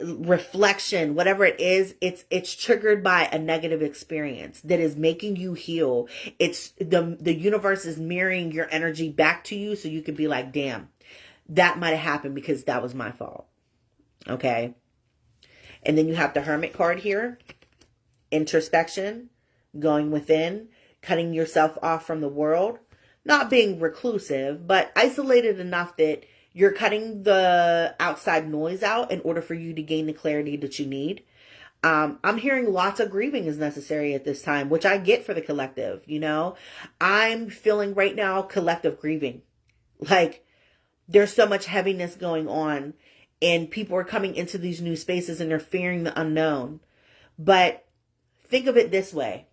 reflection, whatever it is, it's triggered by a negative experience that is making you heal. It's the universe is mirroring your energy back to you, so you can be like, damn, that might have happened because that was my fault. Okay. And then you have the Hermit card here. Introspection, going within, cutting yourself off from the world, not being reclusive, but isolated enough that you're cutting the outside noise out in order for you to gain the clarity that you need. I'm hearing lots of grieving is necessary at this time, which I get for the collective. You know, I'm feeling right now collective grieving. Like there's so much heaviness going on and people are coming into these new spaces and they're fearing the unknown. But think of it this way.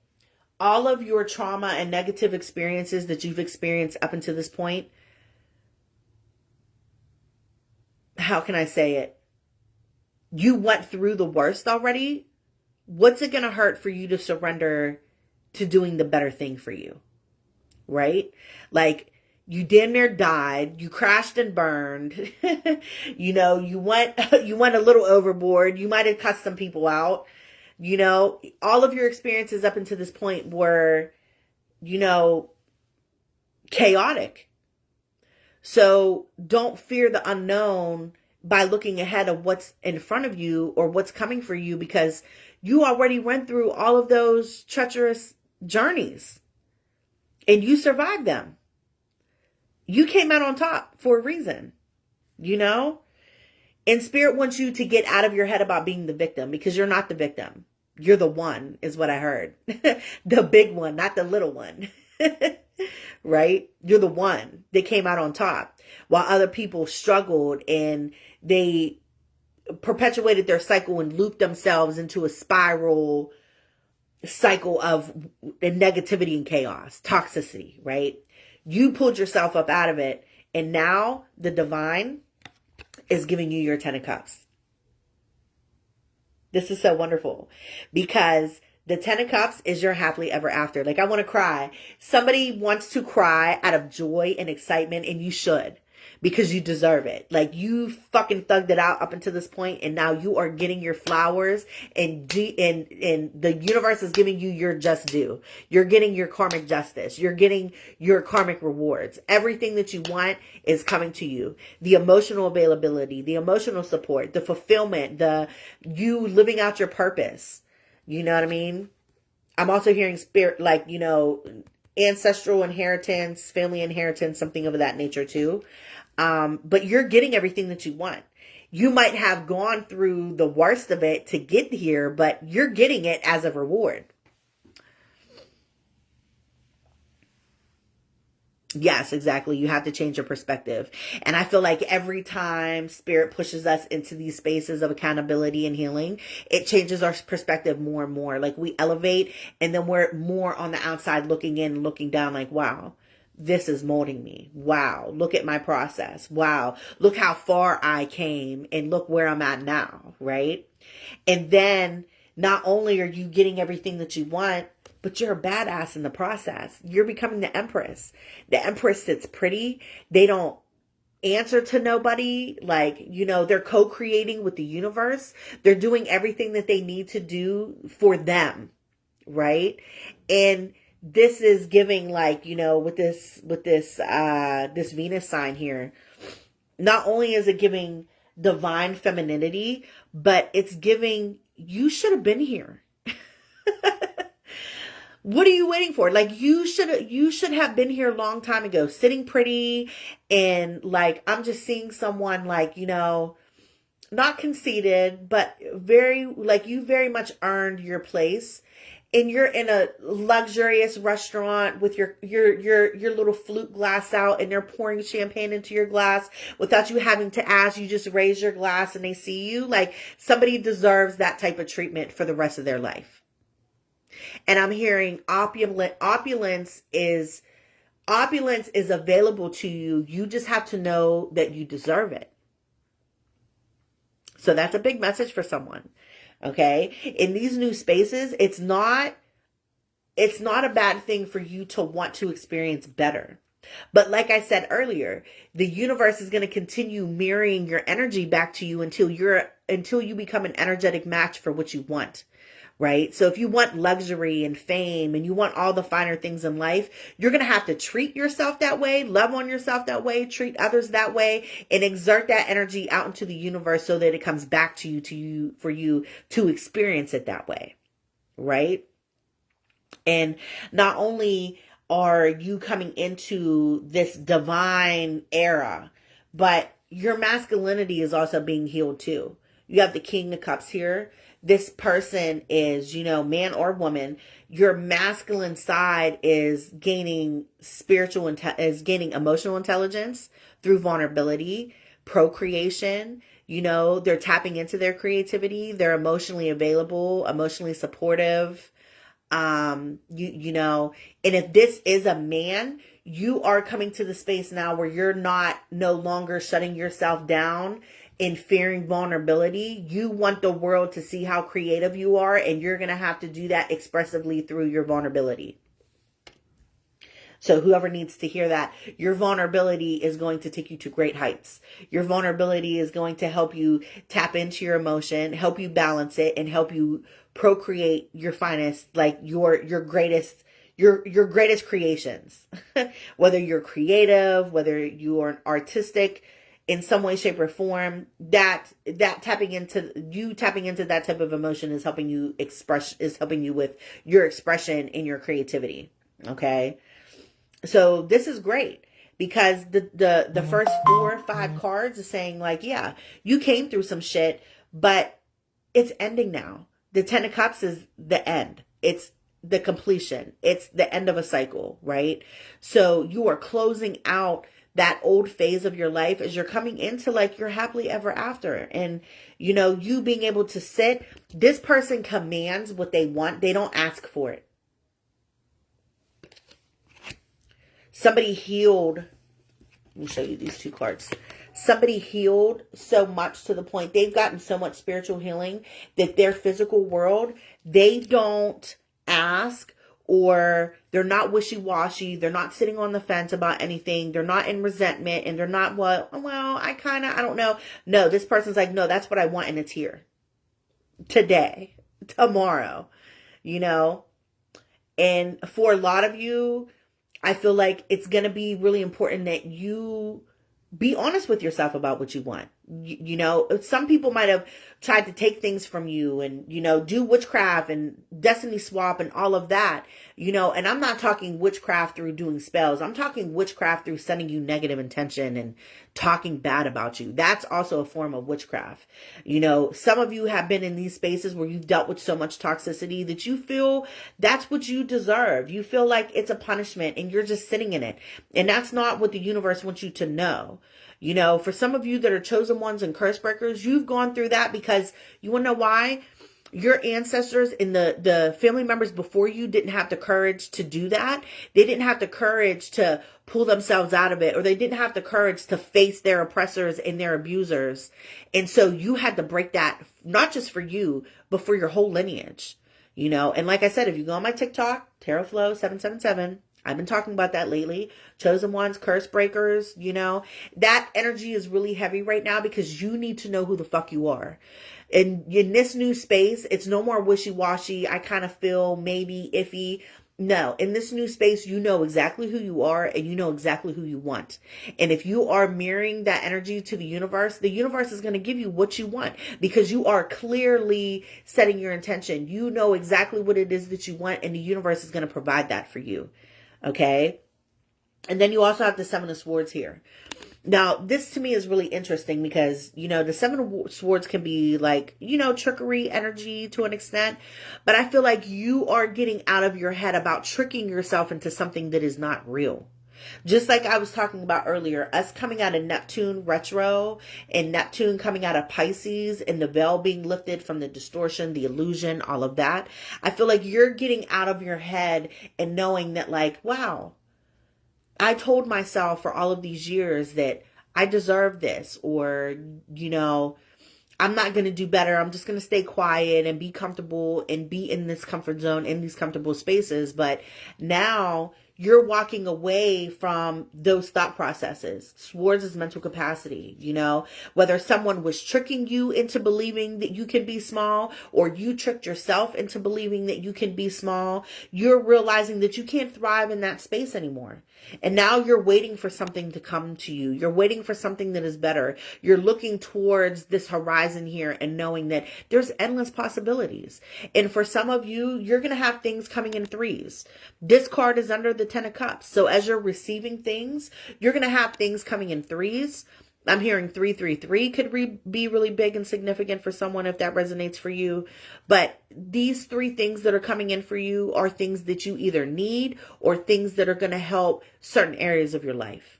All of your trauma and negative experiences that you've experienced up until this point, how can I say it? You went through the worst already. What's it going to hurt for you to surrender to doing the better thing for you? Right? Like you damn near died. You crashed and burned. You know, you went a little overboard. You might have cut some people out. You know, all of your experiences up until this point were, you know, chaotic. So don't fear the unknown by looking ahead of what's in front of you or what's coming for you, because you already went through all of those treacherous journeys and you survived them. You came out on top for a reason, you know? And Spirit wants you to get out of your head about being the victim, because you're not the victim. You're the one, is what I heard. The big one, not the little one. Right? You're the one that came out on top, while other people struggled and they perpetuated their cycle and looped themselves into a spiral cycle of negativity and chaos, toxicity, right? You pulled yourself up out of it, and now the divine is giving you your 10 of Cups. This is so wonderful, because the 10 of Cups is your happily ever after. Like, I want to cry. Somebody wants to cry out of joy and excitement, and you should, because you deserve it. Like, you fucking thugged it out up until this point, and now you are getting your flowers, and the universe is giving you your just due. You're getting your karmic justice. You're getting your karmic rewards. Everything that you want is coming to you. The emotional availability, the emotional support, the fulfillment, you living out your purpose. You know what I mean? I'm also hearing spirit, like, you know, ancestral inheritance, family inheritance, something of that nature too. But you're getting everything that you want. You might have gone through the worst of it to get here, but you're getting it as a reward. Yes, exactly. You have to change your perspective. And I feel like every time Spirit pushes us into these spaces of accountability and healing, it changes our perspective more and more. Like, we elevate, and then we're more on the outside looking in, looking down, like, wow, this is molding me. Wow, look at my process. Wow, look how far I came, and look where I'm at now, right? And then not only are you getting everything that you want, but you're a badass in the process. You're becoming the Empress. The Empress sits pretty. They don't answer to nobody. Like, you know, they're co-creating with the universe. They're doing everything that they need to do for them, right? And this is giving, like, you know, with this Venus sign here, not only is it giving divine femininity, but it's giving, you should have been here. What are you waiting for? Like, you should have been here a long time ago, sitting pretty. And like, I'm just seeing someone, like, you know, not conceited, but very, like, you very much earned your place. And you're in a luxurious restaurant with your little flute glass out, and they're pouring champagne into your glass without you having to ask. You just raise your glass and they see you. Like, somebody deserves that type of treatment for the rest of their life. And I'm hearing opulence is available to you. You just have to know that you deserve it. So that's a big message for someone. Okay. In these new spaces, it's not a bad thing for you to want to experience better. But like I said earlier, the universe is going to continue mirroring your energy back to you until you become an energetic match for what you want. Right? So if you want luxury and fame and you want all the finer things in life, you're going to have to treat yourself that way, love on yourself that way, treat others that way, and exert that energy out into the universe so that it comes back to you for you to experience it that way. Right? And not only are you coming into this divine era, but your masculinity is also being healed too. You have the King of Cups here. This person is, you know, man or woman. Your masculine side is gaining emotional intelligence through vulnerability, procreation. You know, they're tapping into their creativity. They're emotionally available, emotionally supportive. You know, and if this is a man, you are coming to the space now where you're no longer shutting yourself down in fearing vulnerability. You want the world to see how creative you are, and you're going to have to do that expressively through your vulnerability. So whoever needs to hear that, your vulnerability is going to take you to great heights. Your vulnerability is going to help you tap into your emotion, help you balance it, and help you procreate your finest, like your greatest your greatest creations. Whether you're creative, whether you are artistic in some way, shape, or form, that tapping into that type of emotion is helping you with your expression and your creativity. Okay. So this is great because the first 4 or 5 cards is saying like, yeah, you came through some shit, but it's ending now. The 10 of Cups is the end. It's the completion. It's the end of a cycle, right? So you are closing out that old phase of your life as you're coming into like your happily ever after. And, you know, you being able to sit, this person commands what they want. They don't ask for it. Somebody healed. Let me show you these 2 cards. Somebody healed so much to the point they've gotten so much spiritual healing that their physical world, they don't ask, or they're not wishy-washy. They're not sitting on the fence about anything. They're not in resentment, and they're not, well, I don't know. No, this person's like, no, that's what I want, and it's here. Today, tomorrow, you know? And for a lot of you, I feel like it's going to be really important that you be honest with yourself about what you want. You know, some people might have tried to take things from you and, you know, do witchcraft and destiny swap and all of that, you know, and I'm not talking witchcraft through doing spells. I'm talking witchcraft through sending you negative intention and talking bad about you. That's also a form of witchcraft. You know, some of you have been in these spaces where you've dealt with so much toxicity that you feel that's what you deserve. You feel like it's a punishment and you're just sitting in it. And that's not what the universe wants you to know. You know, for some of you that are chosen ones and curse breakers, you've gone through that because you want to know why? Your ancestors and the family members before you didn't have the courage to do that. They didn't have the courage to pull themselves out of it, or they didn't have the courage to face their oppressors and their abusers. And so you had to break that, not just for you, but for your whole lineage. You know, and like I said, if you go on my TikTok, tarot.flo 777, I've been talking about that lately. Chosen ones, curse breakers, you know, that energy is really heavy right now because you need to know who the fuck you are. And in this new space, it's no more wishy-washy. I kind of feel maybe iffy. No, in this new space, you know exactly who you are and you know exactly who you want. And if you are mirroring that energy to the universe is going to give you what you want because you are clearly setting your intention. You know exactly what it is that you want and the universe is going to provide that for you. Okay. And then you also have the 7 of Swords here. Now, this to me is really interesting because, you know, the 7 of Swords can be like, you know, trickery energy to an extent. But I feel like you are getting out of your head about tricking yourself into something that is not real. Just like I was talking about earlier, us coming out of Neptune retro and Neptune coming out of Pisces and the veil being lifted from the distortion, the illusion, all of that. I feel like you're getting out of your head and knowing that like, wow, I told myself for all of these years that I deserve this, or, you know, I'm not going to do better. I'm just going to stay quiet and be comfortable and be in this comfort zone, in these comfortable spaces. But now you're walking away from those thought processes. Swords is mental capacity, you know, whether someone was tricking you into believing that you can be small, or you tricked yourself into believing that you can be small, you're realizing that you can't thrive in that space anymore. And now you're waiting for something to come to you. You're waiting for something that is better. You're looking towards this horizon here and knowing that there's endless possibilities. And for some of you, you're going to have things coming in 3s. This card is under the 10 of Cups. So as you're receiving things, you're going to have things coming in 3s. I'm hearing 333 could be really big and significant for someone if that resonates for you. But these 3 things that are coming in for you are things that you either need or things that are going to help certain areas of your life.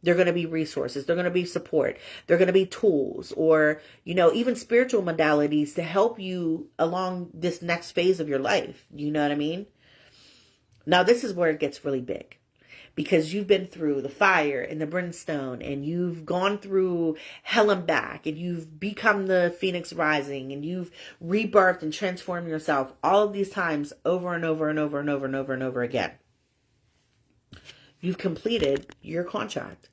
They're going to be resources. They're going to be support. They're going to be tools, or, you know, even spiritual modalities to help you along this next phase of your life. You know what I mean? Now, this is where it gets really big. Because you've been through the fire and the brimstone, and you've gone through hell and back, and you've become the phoenix rising, and you've rebirthed and transformed yourself all of these times over and over and over and over and over and over again. You've completed your contract.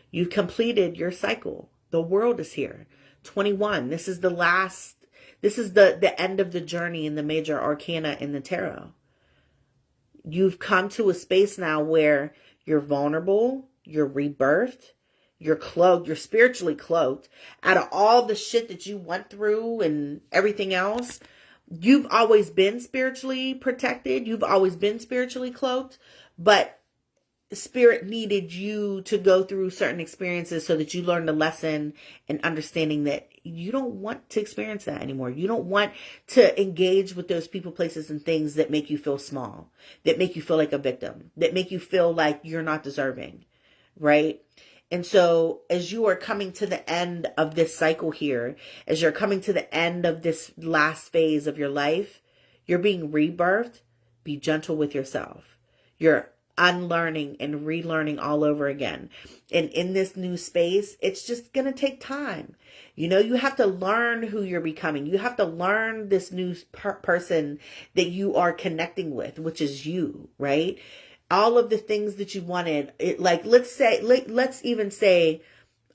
You've completed your cycle. The world is here. 21. This is the end of the journey in the major arcana in the tarot. You've come to a space now where you're vulnerable, you're rebirthed, you're cloaked, you're spiritually cloaked. Out of all the shit that you went through and everything else, you've always been spiritually protected. You've always been spiritually cloaked, but Spirit needed you to go through certain experiences so that you learned a lesson and understanding that you don't want to experience that anymore. You don't want to engage with those people, places, and things that make you feel small, that make you feel like a victim, that make you feel like you're not deserving, right? And so as you are coming to the end of this cycle here, as you're coming to the end of this last phase of your life, you're being rebirthed. Be gentle with yourself. You're unlearning and relearning all over again. And in this new space, it's just going to take time. You know, you have to learn who you're becoming. You have to learn this new person that you are connecting with, which is you, right? All of the things that you wanted, let's even say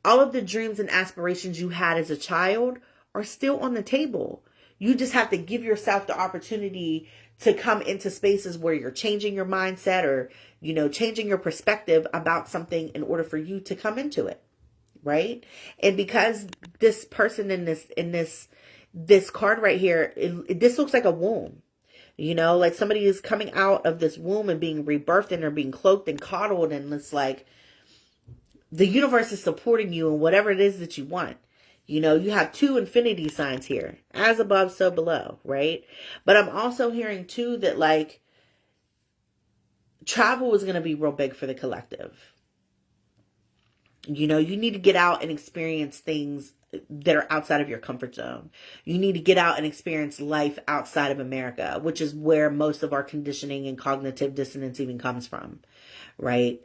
all of the dreams and aspirations you had as a child are still on the table. You just have to give yourself the opportunity to come into spaces where you're changing your mindset or, you know, changing your perspective about something in order for you to come into it. Right. And because this person in this card right here, this looks like a womb, you know, like somebody is coming out of this womb and being rebirthed and they're being cloaked and coddled. And it's like the universe is supporting you in whatever it is that you want. You know, you have 2 infinity signs here, as above, so below, right? But I'm also hearing too that like travel is going to be real big for the collective. You know, you need to get out and experience things that are outside of your comfort zone. You need to get out and experience life outside of America, which is where most of our conditioning and cognitive dissonance even comes from. Right?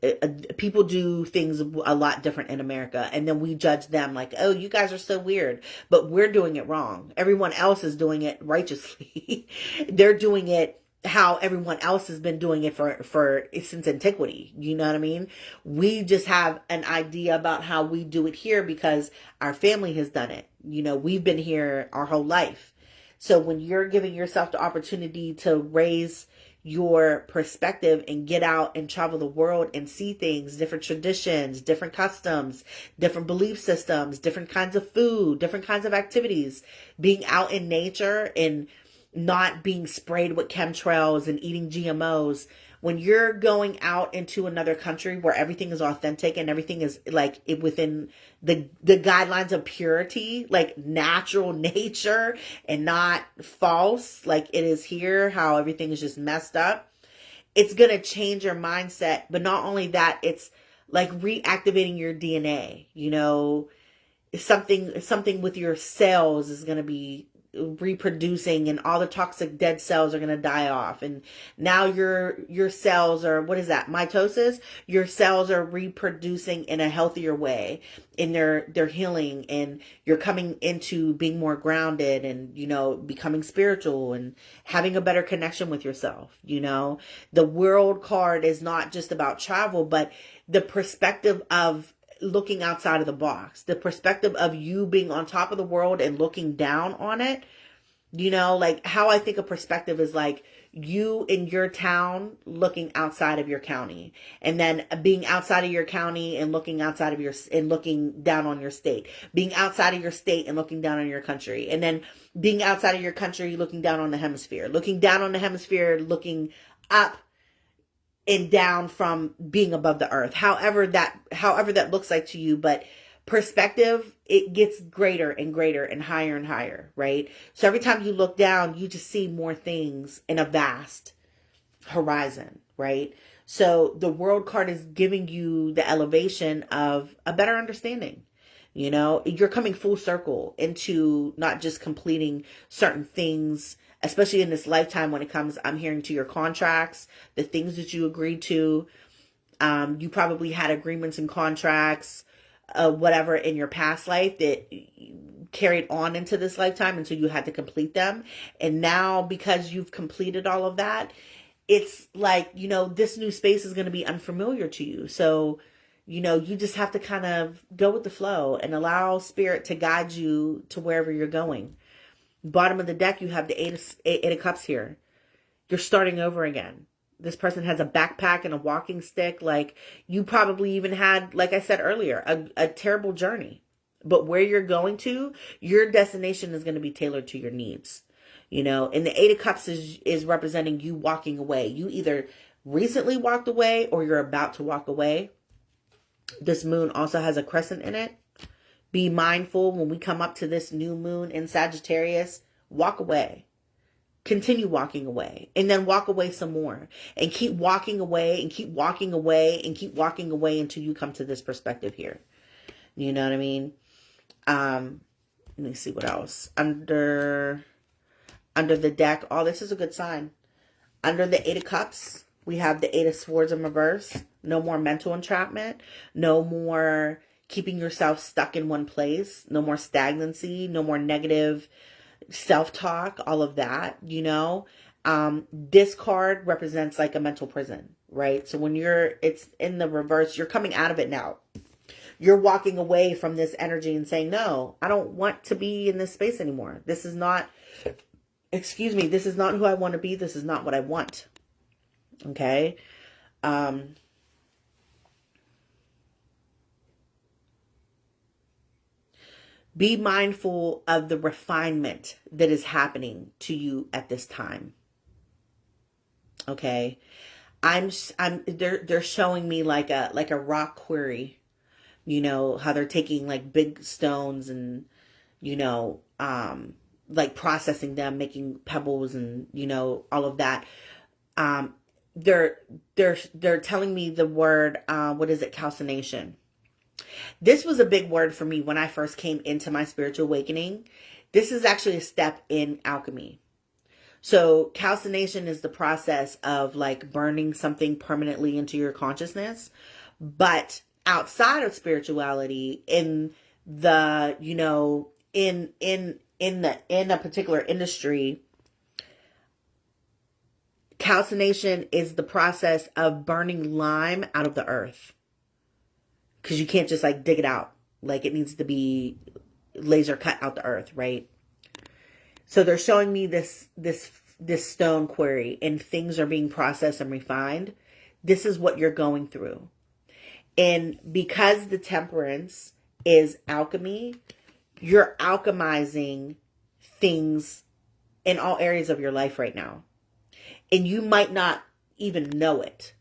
People do things a lot different in America, and then we judge them like, oh, you guys are so weird, but we're doing it wrong. Everyone else is doing it righteously. They're doing it how everyone else has been doing it for since antiquity. You know what I mean? We just have an idea about how we do it here because our family has done it. You know, we've been here our whole life. So when you're giving yourself the opportunity to raise your perspective and get out and travel the world and see things, different traditions, different customs, different belief systems, different kinds of food, different kinds of activities, being out in nature and not being sprayed with chemtrails and eating GMOs. When you're going out into another country where everything is authentic and everything is like within the guidelines of purity, like natural nature and not false, like it is here, how everything is just messed up, it's going to change your mindset. But not only that, it's like reactivating your DNA, you know, something with your cells is going to be reproducing and all the toxic dead cells are going to die off. And now your cells are, what is that? Mitosis. Your cells are reproducing in a healthier way and they're healing and you're coming into being more grounded and, you know, becoming spiritual and having a better connection with yourself. You know, the world card is not just about travel, but the perspective of looking outside of the box, the perspective of you being on top of the world and looking down on it. You know, like how I think of perspective is like you in your town looking outside of your county, and then being outside of your county and looking outside of and looking down on your state, being outside of your state and looking down on your country, and then being outside of your country, looking down on the hemisphere, looking down on the hemisphere, looking up and down from being above the earth, however that looks like to you. But perspective, it gets greater and greater and higher, right? So every time you look down, you just see more things in a vast horizon, right? So the world card is giving you the elevation of a better understanding. You know, you're coming full circle into not just completing certain things, especially in this lifetime when it comes, I'm hearing, to your contracts, the things that you agreed to. You probably had agreements and contracts, whatever, in your past life that carried on into this lifetime until you had to complete them. And now, because you've completed all of that, it's like, you know, this new space is going to be unfamiliar to you. So, you know, you just have to kind of go with the flow and allow spirit to guide you to wherever you're going. Bottom of the deck, you have the eight of cups here. You're starting over again. This person has a backpack and a walking stick. Like, you probably even had, like I said earlier, a terrible journey. But where you're going to, your destination is going to be tailored to your needs. You know, and the Eight of Cups is representing you walking away. You either recently walked away or you're about to walk away. This moon also has a crescent in it. Be mindful when we come up to this new moon in Sagittarius. Walk away. Continue walking away, and then walk away some more, and keep walking away and keep walking away and keep walking away until you come to this perspective here. You know what I mean? Let me see what else. Under the deck. Oh, this is a good sign. Under the Eight of Cups, we have the Eight of Swords in reverse. No more mental entrapment. No more keeping yourself stuck in one place. No more stagnancy. No more negative self-talk, all of that, you know. This card represents like a mental prison, right? So when it's in the reverse, you're coming out of it now. You're walking away from this energy and saying, no, I don't want to be in this space anymore. This is not, this is not who I want to be. This is not what I want. Okay. Be mindful of the refinement that is happening to you at this time. Okay. They're showing me like a rock quarry, you know, how they're taking like big stones and, you know, like processing them, making pebbles and, you know, all of that. They're telling me the word, what is it? Calcination. This was a big word for me when I first came into my spiritual awakening. This is actually a step in alchemy. So calcination is the process of like burning something permanently into your consciousness. But outside of spirituality, in the, you know, in a particular industry, calcination is the process of burning lime out of the earth. Because you can't just like dig it out. Like, it needs to be laser cut out the earth, right? So they're showing me this stone quarry, and things are being processed and refined. This is what you're going through. And because the Temperance is alchemy, you're alchemizing things in all areas of your life right now. And you might not even know it.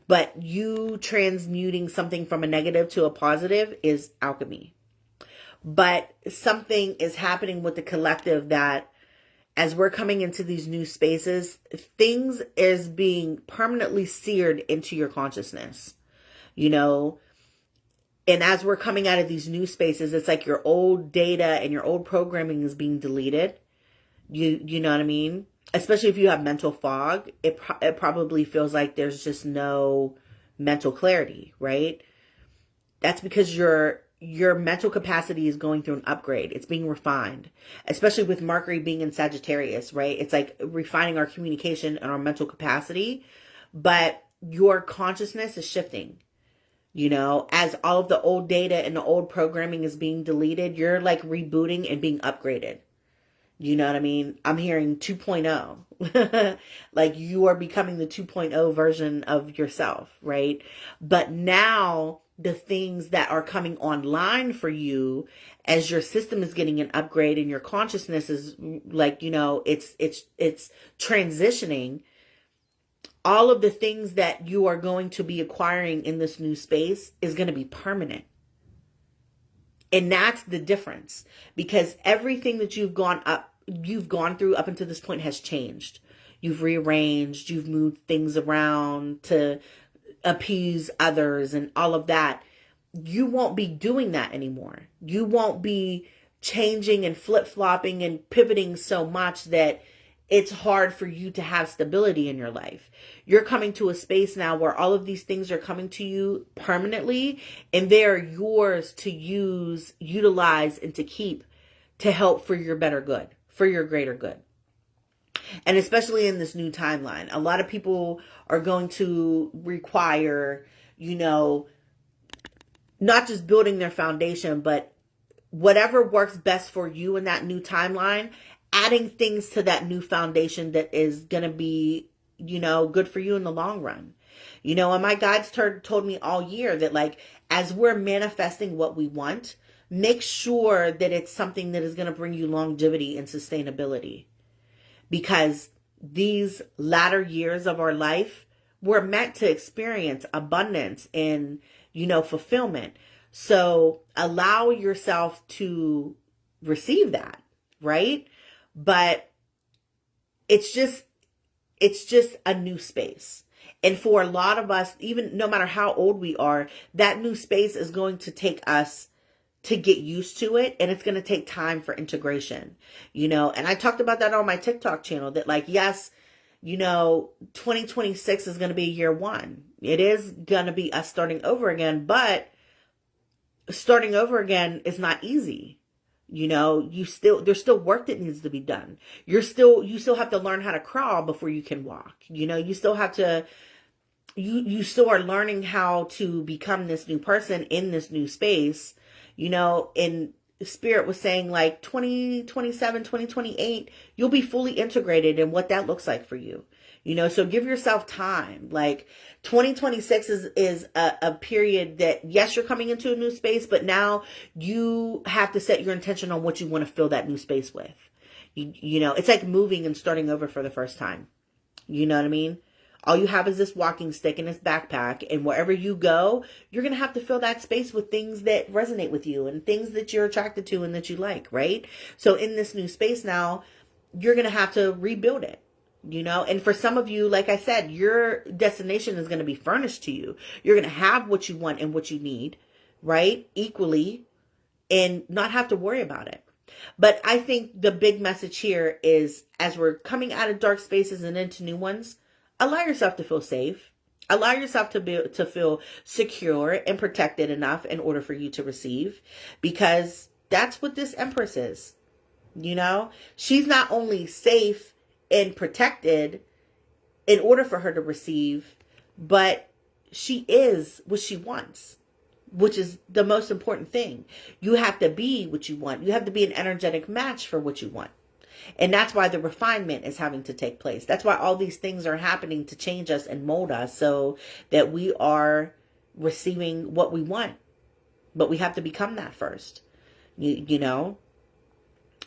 But you transmuting something from a negative to a positive is alchemy. But something is happening with the collective that as we're coming into these new spaces, things is being permanently seared into your consciousness, you know. And as we're coming out of these new spaces, it's like your old data and your old programming is being deleted. You know what I mean? Especially if you have mental fog, it probably feels like there's just no mental clarity, right? That's because your mental capacity is going through an upgrade. It's being refined, especially with Mercury being in Sagittarius, right? It's like refining our communication and our mental capacity, but your consciousness is shifting. You know, as all of the old data and the old programming is being deleted, you're like rebooting and being upgraded. You know what I mean? I'm hearing 2.0. Like, you are becoming the 2.0 version of yourself, right? But now the things that are coming online for you as your system is getting an upgrade and your consciousness is like, you know, it's transitioning. All of the things that you are going to be acquiring in this new space is going to be permanent. And that's the difference, because everything that you've gone through up until this point has changed. You've rearranged, you've moved things around to appease others and all of that. You won't be doing that anymore. You won't be changing and flip-flopping and pivoting so much that it's hard for you to have stability in your life. You're coming to a space now where all of these things are coming to you permanently, and they are yours to use, utilize, and to keep to help for your better good, for your greater good. And especially in this new timeline, a lot of people are going to require, you know, not just building their foundation, but whatever works best for you in that new timeline, adding things to that new foundation that is going to be good for you in the long run. And my guides told me all year that, like, as we're manifesting what we want, make sure that it's something that is going to bring you longevity and sustainability. Because these latter years of our life, we're meant to experience abundance and, fulfillment. So allow yourself to receive that, right? But it's just a new space. And for a lot of us, even no matter how old we are, that new space is going to take us to get used to it. And it's going to take time for integration, and I talked about that on my TikTok channel, that, like, yes, 2026 is going to be year one. It is going to be us starting over again, but starting over again is not easy. There's still work that needs to be done. You still have to learn how to crawl before you can walk. You still have to, you still are learning how to become this new person in this new space, and Spirit was saying, like, 2027, 2028, you'll be fully integrated in what that looks like for you. So give yourself time. Like, 2026 is a period that, yes, you're coming into a new space, but now you have to set your intention on what you want to fill that new space with. It's like moving and starting over for the first time. You know what I mean? All you have is this walking stick and this backpack, and wherever you go, you're going to have to fill that space with things that resonate with you and things that you're attracted to and that you like, right? So in this new space now, you're going to have to rebuild it. And for some of you, like I said, your destination is going to be furnished to you. You're going to have what you want and what you need, right? Equally, and not have to worry about it. But I think the big message here is, as we're coming out of dark spaces and into new ones, allow yourself to feel safe. Allow yourself to feel secure and protected enough in order for you to receive, because that's what this Empress is. She's not only safe and protected in order for her to receive, but she is what she wants, which is the most important thing. You have to be what you want. You have to be an energetic match for what you want. And that's why the refinement is having to take place. That's why all these things are happening to change us and mold us so that we are receiving what we want. But we have to become that first,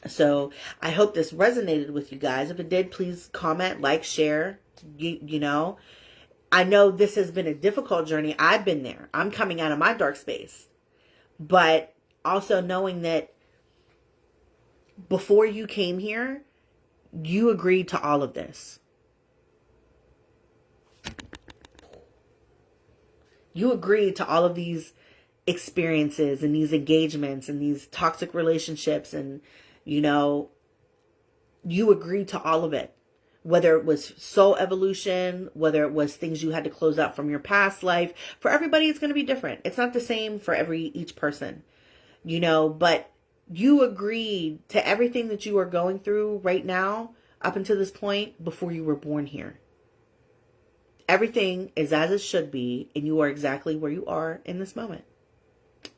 So I hope this resonated with you guys. If it did, please comment, like, share. I know this has been a difficult journey. I've been there. I'm coming out of my dark space. But also knowing that before you came here, you agreed to all of this. You agreed to all of these experiences and these engagements and these toxic relationships, and you agreed to all of it. Whether it was soul evolution, whether it was things you had to close out from your past life. For everybody, it's going to be different. It's not the same for each person, but you agreed to everything that you are going through right now up until this point before you were born here. Everything is as it should be, and you are exactly where you are in this moment.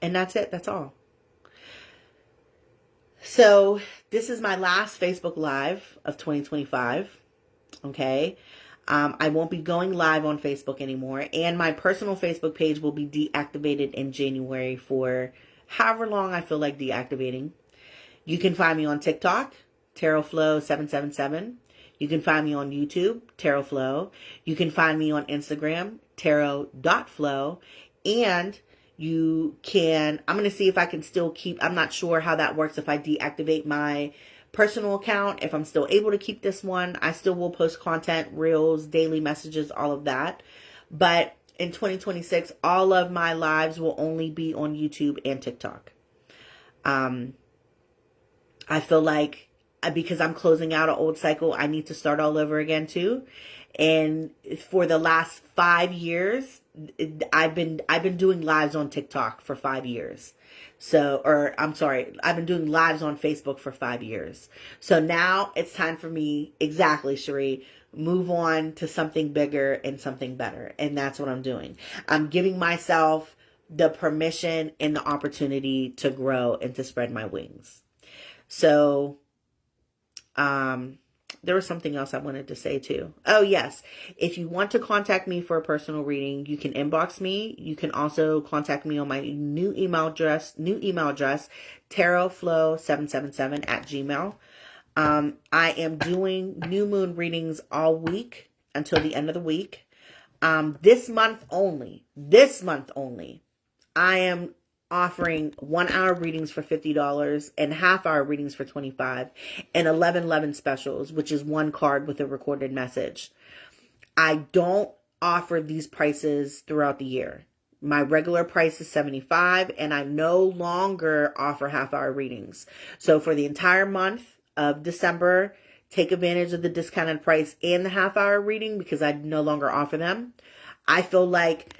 And that's it. That's all. So this is my last Facebook Live of 2025. Okay. I won't be going live on Facebook anymore. And my personal Facebook page will be deactivated in January for however long I feel like deactivating. You can find me on TikTok, tarot.flo777. You can find me on YouTube, tarot.flo. You can find me on Instagram, tarot.flo. And I'm going to see if I can still I'm not sure how that works if I deactivate my personal account. If I'm still able to keep this one, I still will post content, reels, daily messages, all of that. But in 2026, all of my lives will only be on YouTube and TikTok. I feel like because I'm closing out an old cycle, I need to start all over again too. And for the last 5 years, I've been doing lives on TikTok for 5 years. I've been doing lives on Facebook for 5 years. So now it's time for me, exactly, Cherie, move on to something bigger and something better. And that's what I'm doing. I'm giving myself the permission and the opportunity to grow and to spread my wings. So, There was something else I wanted to say too. Oh, yes. If you want to contact me for a personal reading, you can inbox me. You can also contact me on my new email address, tarot.flo777 at gmail. I am doing new moon readings all week until the end of the week. This month only, I am offering 1 hour readings for $50 and half-hour readings for $25 and 11 specials, which is 1 card with a recorded message. I don't offer these prices throughout the year. My regular price is $75 and I no longer offer half-hour readings. So for the entire month of December, take advantage of the discounted price and the half-hour reading because I no longer offer them. I feel like,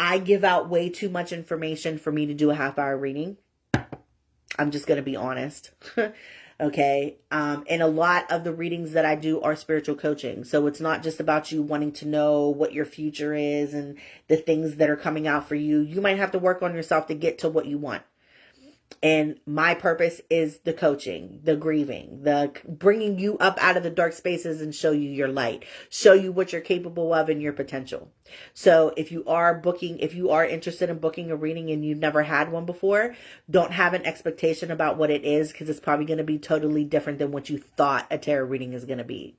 I give out way too much information for me to do a half-hour reading. I'm just going to be honest. Okay. And a lot of the readings that I do are spiritual coaching. So it's not just about you wanting to know what your future is and the things that are coming out for you. You might have to work on yourself to get to what you want. And my purpose is the coaching, the grieving, the bringing you up out of the dark spaces and show you your light, show you what you're capable of and your potential. So if you are interested in booking a reading and you've never had one before, don't have an expectation about what it is because it's probably going to be totally different than what you thought a tarot reading is going to be.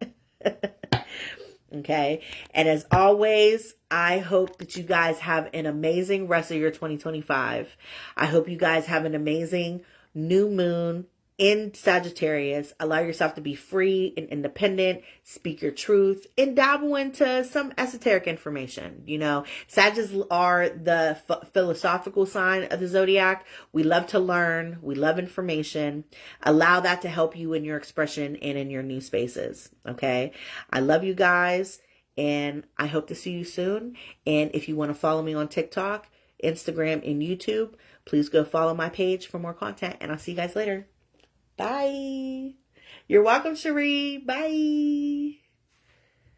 Okay. And as always, I hope that you guys have an amazing rest of your 2025. I hope you guys have an amazing new moon in Sagittarius. Allow yourself to be free and independent, speak your truth, and dabble into some esoteric information. Sagittarius are the philosophical sign of the zodiac. We love to learn. We love information. Allow that to help you in your expression and in your new spaces. Okay. I love you guys and I hope to see you soon. And if you want to follow me on TikTok, Instagram, and YouTube, please go follow my page for more content and I'll see you guys later. Bye. You're welcome, Cherie. Bye.